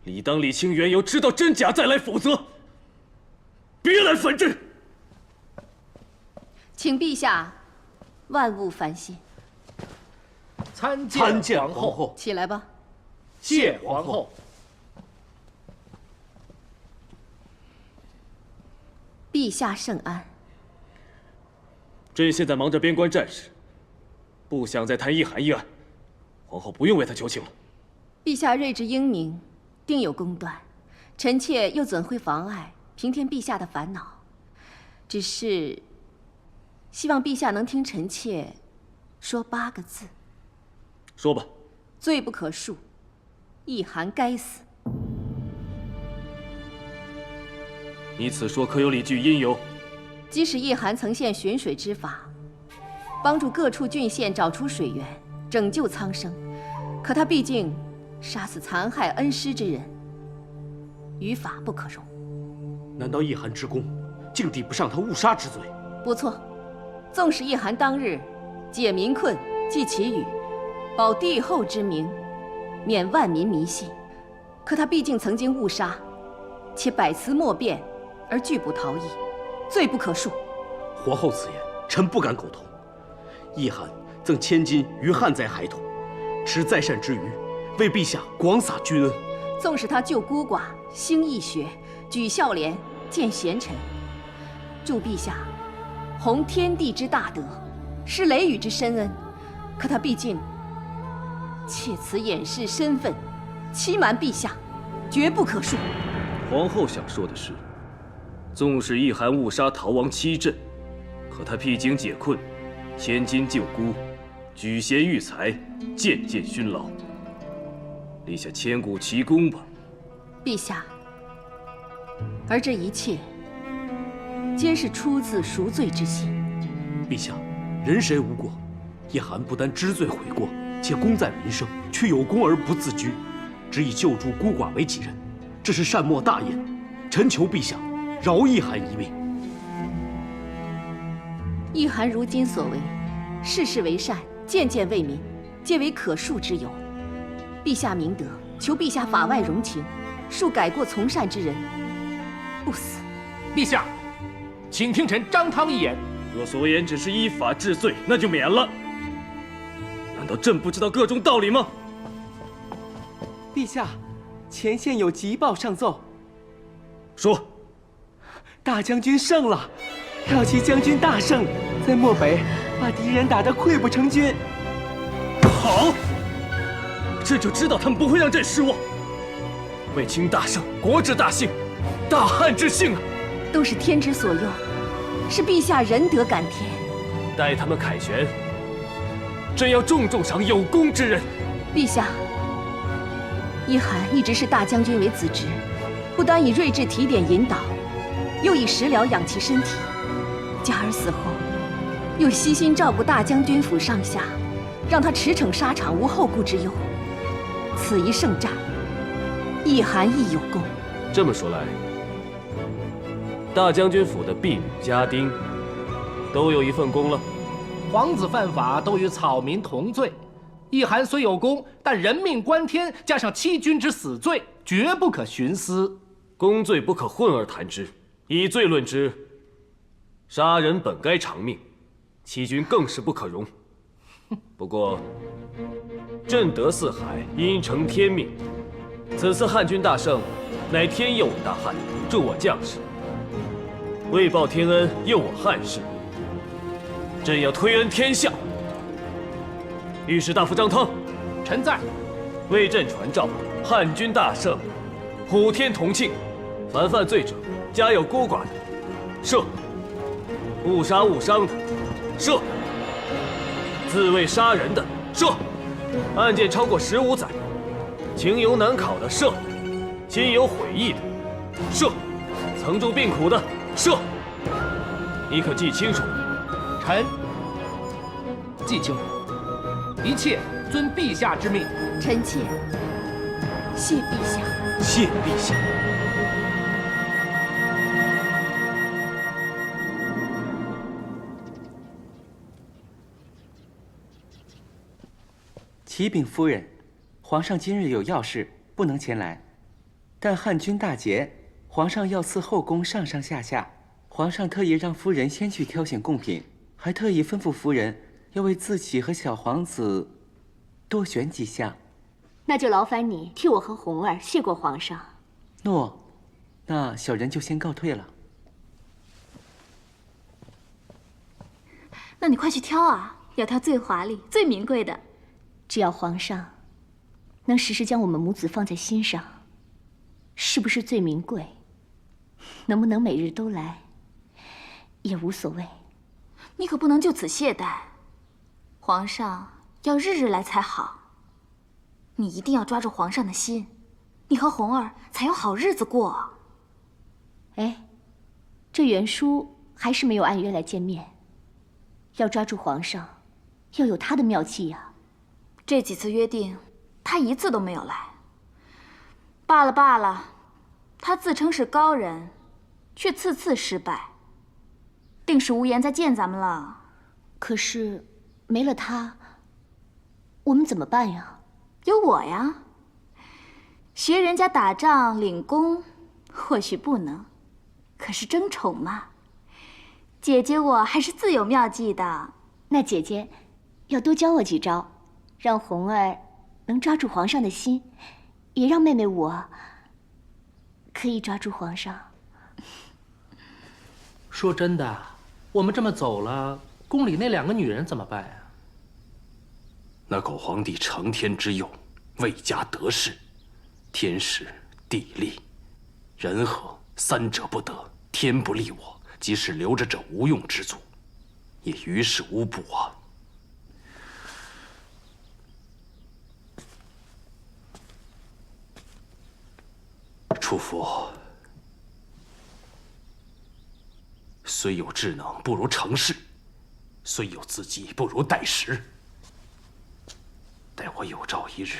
Speaker 3: 理当理清缘由，知道真假再来，否则别来烦朕。
Speaker 2: 请陛下万勿烦心。
Speaker 16: 参见皇后。
Speaker 2: 起来吧。
Speaker 16: 谢皇后。
Speaker 2: 陛下圣安。
Speaker 3: 朕现在忙着边关战事，不想再谈易涵一案，皇后不用为他求情了。
Speaker 2: 陛下睿智英明，定有公断，臣妾又怎会妨碍平添陛下的烦恼？只是希望陛下能听臣妾说8个字。
Speaker 3: 说吧。
Speaker 2: 罪不可恕，易涵该死。
Speaker 3: 你此说可有理据因由？
Speaker 2: 即使易涵曾现寻水之法，帮助各处郡县找出水源，拯救苍生，可他毕竟杀死残害恩师之人，于法不可容。
Speaker 6: 难道易涵之功竟抵不上他误杀之罪？
Speaker 2: 不错，纵使易涵当日解民困、济其语，保帝后之名，免万民迷信，可他毕竟曾经误杀，且百词莫辩而拒不逃逸，罪不可恕。
Speaker 6: 皇后此言，臣不敢苟同。易涵赠千金于旱灾孩童，持在善之余，为陛下广撒君恩。
Speaker 2: 纵使他救孤寡、兴义学、举孝廉、建贤臣，助陛下弘天地之大德，施雷雨之深恩，可他毕竟借此掩饰身份，欺瞒陛下，绝不可恕。
Speaker 3: 皇后想说的是，纵使易涵误杀逃亡7镇，可他披荆解困，千金救孤，举贤育才，渐渐勋劳，立下千古奇功吧。
Speaker 2: 陛下，而这一切皆是出自赎罪之心。
Speaker 6: 陛下，人谁无过？易涵不但知罪悔过，且功在民生，却有功而不自居，只以救助孤寡为己任，这是善莫大焉。臣求陛下饶易涵一命。
Speaker 2: 易涵如今所为，事事为善，件件为民，皆为可恕之由。陛下明德，求陛下法外容情，恕改过从善之人不死。
Speaker 16: 陛下，请听臣张汤一言。
Speaker 3: 若所言只是依法治罪，那就免了。难道朕不知道各种道理吗？
Speaker 10: 陛下，前线有急报上奏。
Speaker 3: 说，
Speaker 10: 大将军胜了，骠骑将军大胜，在漠北把敌人打得溃不成军。
Speaker 3: 好，朕就知道他们不会让朕失望。卫青大胜，国之大幸，大汉之幸啊！
Speaker 2: 都是天之所佑，是陛下仁德感天。
Speaker 3: 待他们凯旋，朕要重重赏有功之人。
Speaker 2: 陛下，一涵一直视大将军为子侄，不单以睿智提点引导，又以食疗养其身体。嘉儿死后，又悉心照顾大将军府上下，让他驰骋沙场无后顾之忧。此一胜战，一涵亦有功。
Speaker 3: 这么说来，大将军府的婢女家丁都有一份功了。
Speaker 16: 皇子犯法都与草民同罪，一涵虽有功，但人命关天，加上欺君之死罪，绝不可徇私。
Speaker 3: 公罪不可混而谈之，以罪论之。杀人本该偿命，欺君更是不可容。不过，朕得四海，因承天命。此次汉军大胜，乃天佑我大汉，助我将士，为报天恩，佑我汉室。朕要推恩天下。御史大夫张汤，
Speaker 16: 臣在。
Speaker 3: 为朕传诏：汉军大胜，普天同庆。凡犯罪者，家有孤寡的，赦；误杀误伤的，赦；自卫杀人的，赦；案件超过15载，情由难考的，赦；心有悔意的，赦；曾中病苦的，赦。你可记清楚？
Speaker 16: 臣记清楚，一切遵陛下之命。
Speaker 2: 臣妾谢陛下。
Speaker 3: 谢陛下。
Speaker 17: 启禀夫人，皇上今日有要事，不能前来。但汉军大捷，皇上要赐后宫上上下下，皇上特意让夫人先去挑选贡品，还特意吩咐夫人要为自己和小皇子多选几项。
Speaker 5: 那就劳烦你替我和红儿谢过皇上。
Speaker 17: 诺，那小人就先告退了。
Speaker 5: 那你快去挑啊，要挑最华丽、最名贵的。只要皇上能时时将我们母子放在心上，是不是最名贵，能不能每日都来，也无所谓。
Speaker 4: 你可不能就此懈怠，皇上要日日来才好。你一定要抓住皇上的心，你和红儿才有好日子过。
Speaker 5: 哎，这袁叔还是没有按约来见面，要抓住皇上，要有他的妙计呀。
Speaker 4: 这几次约定，他一次都没有来。罢了罢了，他自称是高人，却次次失败，定是无颜再见咱们了。
Speaker 5: 可是没了他，我们怎么办呀？
Speaker 4: 有我呀。学人家打仗领功，或许不能，可是争宠嘛，姐姐我还是自有妙计的。
Speaker 5: 那姐姐要多教我几招，让红儿能抓住皇上的心，也让妹妹我可以抓住皇上。
Speaker 16: 说真的，我们这么走了，宫里那2个女人怎么办呀？
Speaker 6: 那狗皇帝承天之佑，为家得势，天时地利人和三者不得，天不利我，即使留着这无用之族，也于事无补啊。楚服虽有智能，不如成事；虽有资机，不如待时。待我有朝一日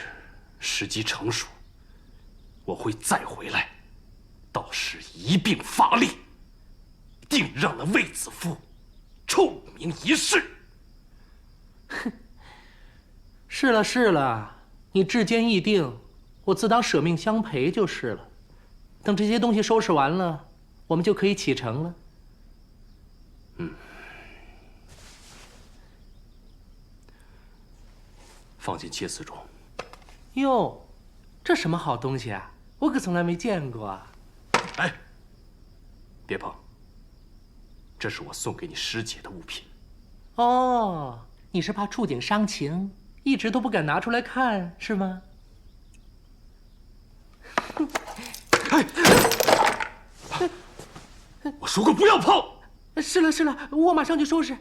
Speaker 6: 时机成熟，我会再回来，到时一并发力，定让那卫子夫臭名一世。
Speaker 16: 哼，是了是了，你志坚意定，我自当舍命相陪就是了。等这些东西收拾完了，我们就可以启程了。
Speaker 6: 放进箧司中。
Speaker 16: 哟，这什么好东西啊？我可从来没见过。
Speaker 6: 哎，别碰，这是我送给你师姐的物品。
Speaker 16: 哦，你是怕触景伤情，一直都不敢拿出来看，是吗？
Speaker 6: 我说过不要碰。
Speaker 16: 是了是了，我马上去收拾。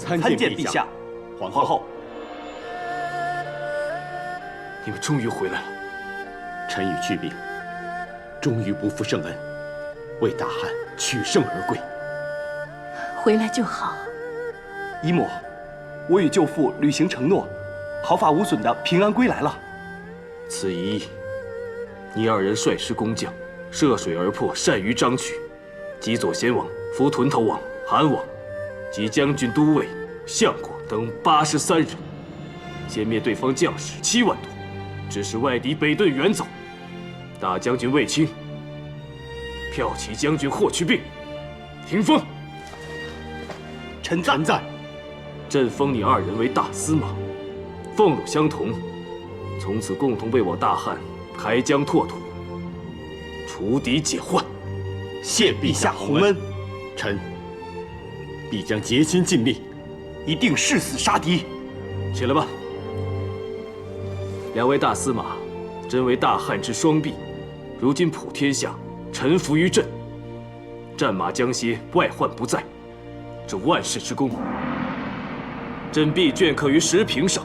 Speaker 10: 参见陛下，
Speaker 6: 皇后。
Speaker 3: 你们终于回来了。
Speaker 6: 臣与去病，终于不负圣恩，为大汉取胜而归。
Speaker 14: 回来就好。
Speaker 10: 姨母，我与舅父履行承诺，毫发无损的平安归来了。
Speaker 3: 此一役，你二人率师攻将，涉水而破，善于章曲，击左贤王、扶屯头王、韩王及将军、都尉、相国等83人，歼灭对方将士7万多，致使外敌北遁远走。大将军卫青、骠骑将军霍去病，听封。
Speaker 10: 臣在。
Speaker 3: 朕封你二人为大司马，俸禄相同，从此共同为我大汉开疆拓土，除敌解患。
Speaker 10: 谢陛下洪恩。
Speaker 6: 臣必将竭心尽力，
Speaker 10: 一定誓死杀敌。
Speaker 3: 起来吧。两位大司马，真为大汉之双臂，如今普天下臣服于朕，战马将歇，外患不在，这万世之功，朕必镌刻于石屏上，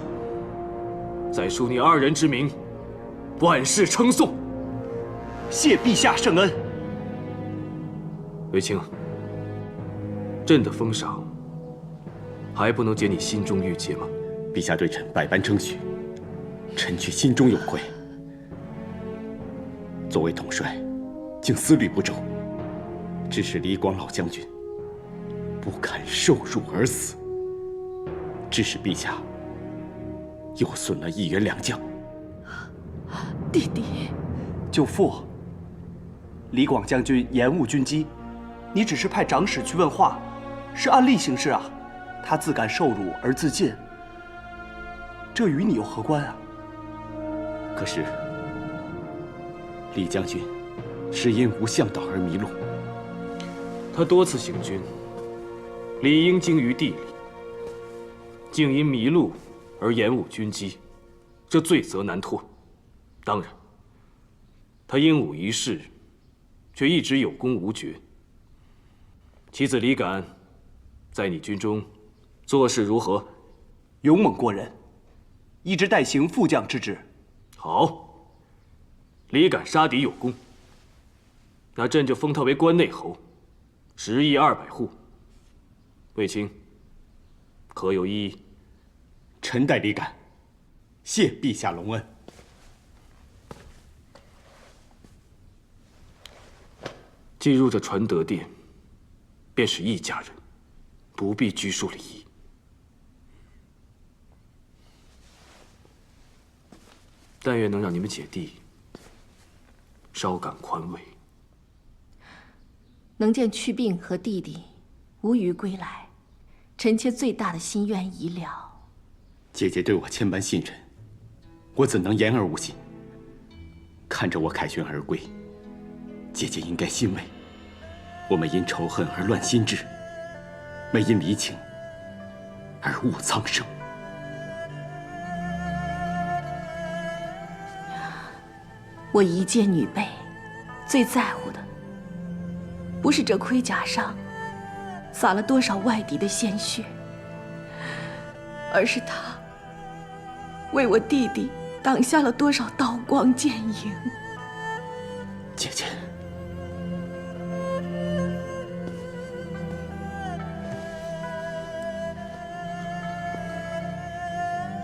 Speaker 3: 再书你二人之名，万世称颂。
Speaker 10: 谢陛下圣恩。
Speaker 3: 卫青，朕的封赏还不能解你心中郁结吗？
Speaker 6: 陛下对臣百般称许，臣却心中有愧。作为统帅，竟思虑不周，致使李广老将军不堪受辱而死，致使陛下又损了1员2将。
Speaker 14: 弟弟，
Speaker 10: 舅父，李广将军延误军机，你只是派长史去问话，是按例行事啊。他自感受辱而自尽，这与你有何关啊？
Speaker 6: 可是李将军是因无向导而迷路，
Speaker 3: 他多次行军，理应精于地理，竟因迷路而延误军机，这罪责难脱。当然，他英武一世，却一直有功无爵。其子李敢，在你军中做事如何？
Speaker 10: 勇猛过人，一直代行副将之职。
Speaker 3: 好，李敢杀敌有功，那朕就封他为关内侯，10邑200户。卫青，可有异议？
Speaker 6: 臣代李敢，谢陛下隆恩。
Speaker 3: 进入这传德殿，便是一家人，不必拘束礼仪。但愿能让你们姐弟稍感宽慰。
Speaker 14: 能见去病和弟弟无虞归来，臣妾最大的心愿已了。
Speaker 6: 姐姐对我千般信任，我怎能言而无信？看着我凯旋而归，姐姐应该欣慰。我们因仇恨而乱心智，没因离情而误苍生。
Speaker 14: 我一介女辈，最在乎的不是这盔甲上洒了多少外敌的鲜血，而是他为我弟弟挡下了多少刀光剑影。
Speaker 6: 姐姐，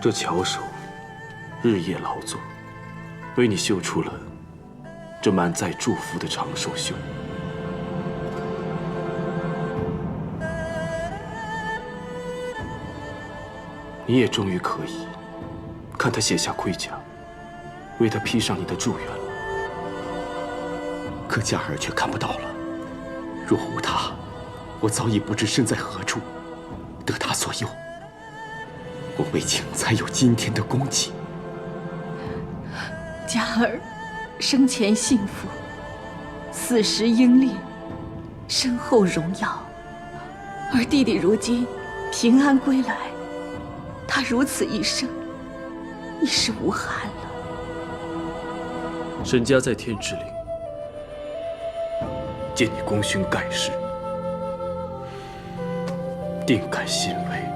Speaker 3: 这巧手日夜劳作，为你绣出了这满载祝福的长寿绣。你也终于可以看他卸下盔甲，为他披上你的祝愿了。
Speaker 6: 可嘉儿却看不到了。若无他，我早已不知身在何处。得他所佑，我卫青才有今天的功绩。
Speaker 14: 嘉儿生前幸福，死时英烈，身后荣耀。而弟弟如今平安归来，他如此一生，已是无憾了。
Speaker 3: 沈家在天之灵，见你功勋盖世，定感欣慰。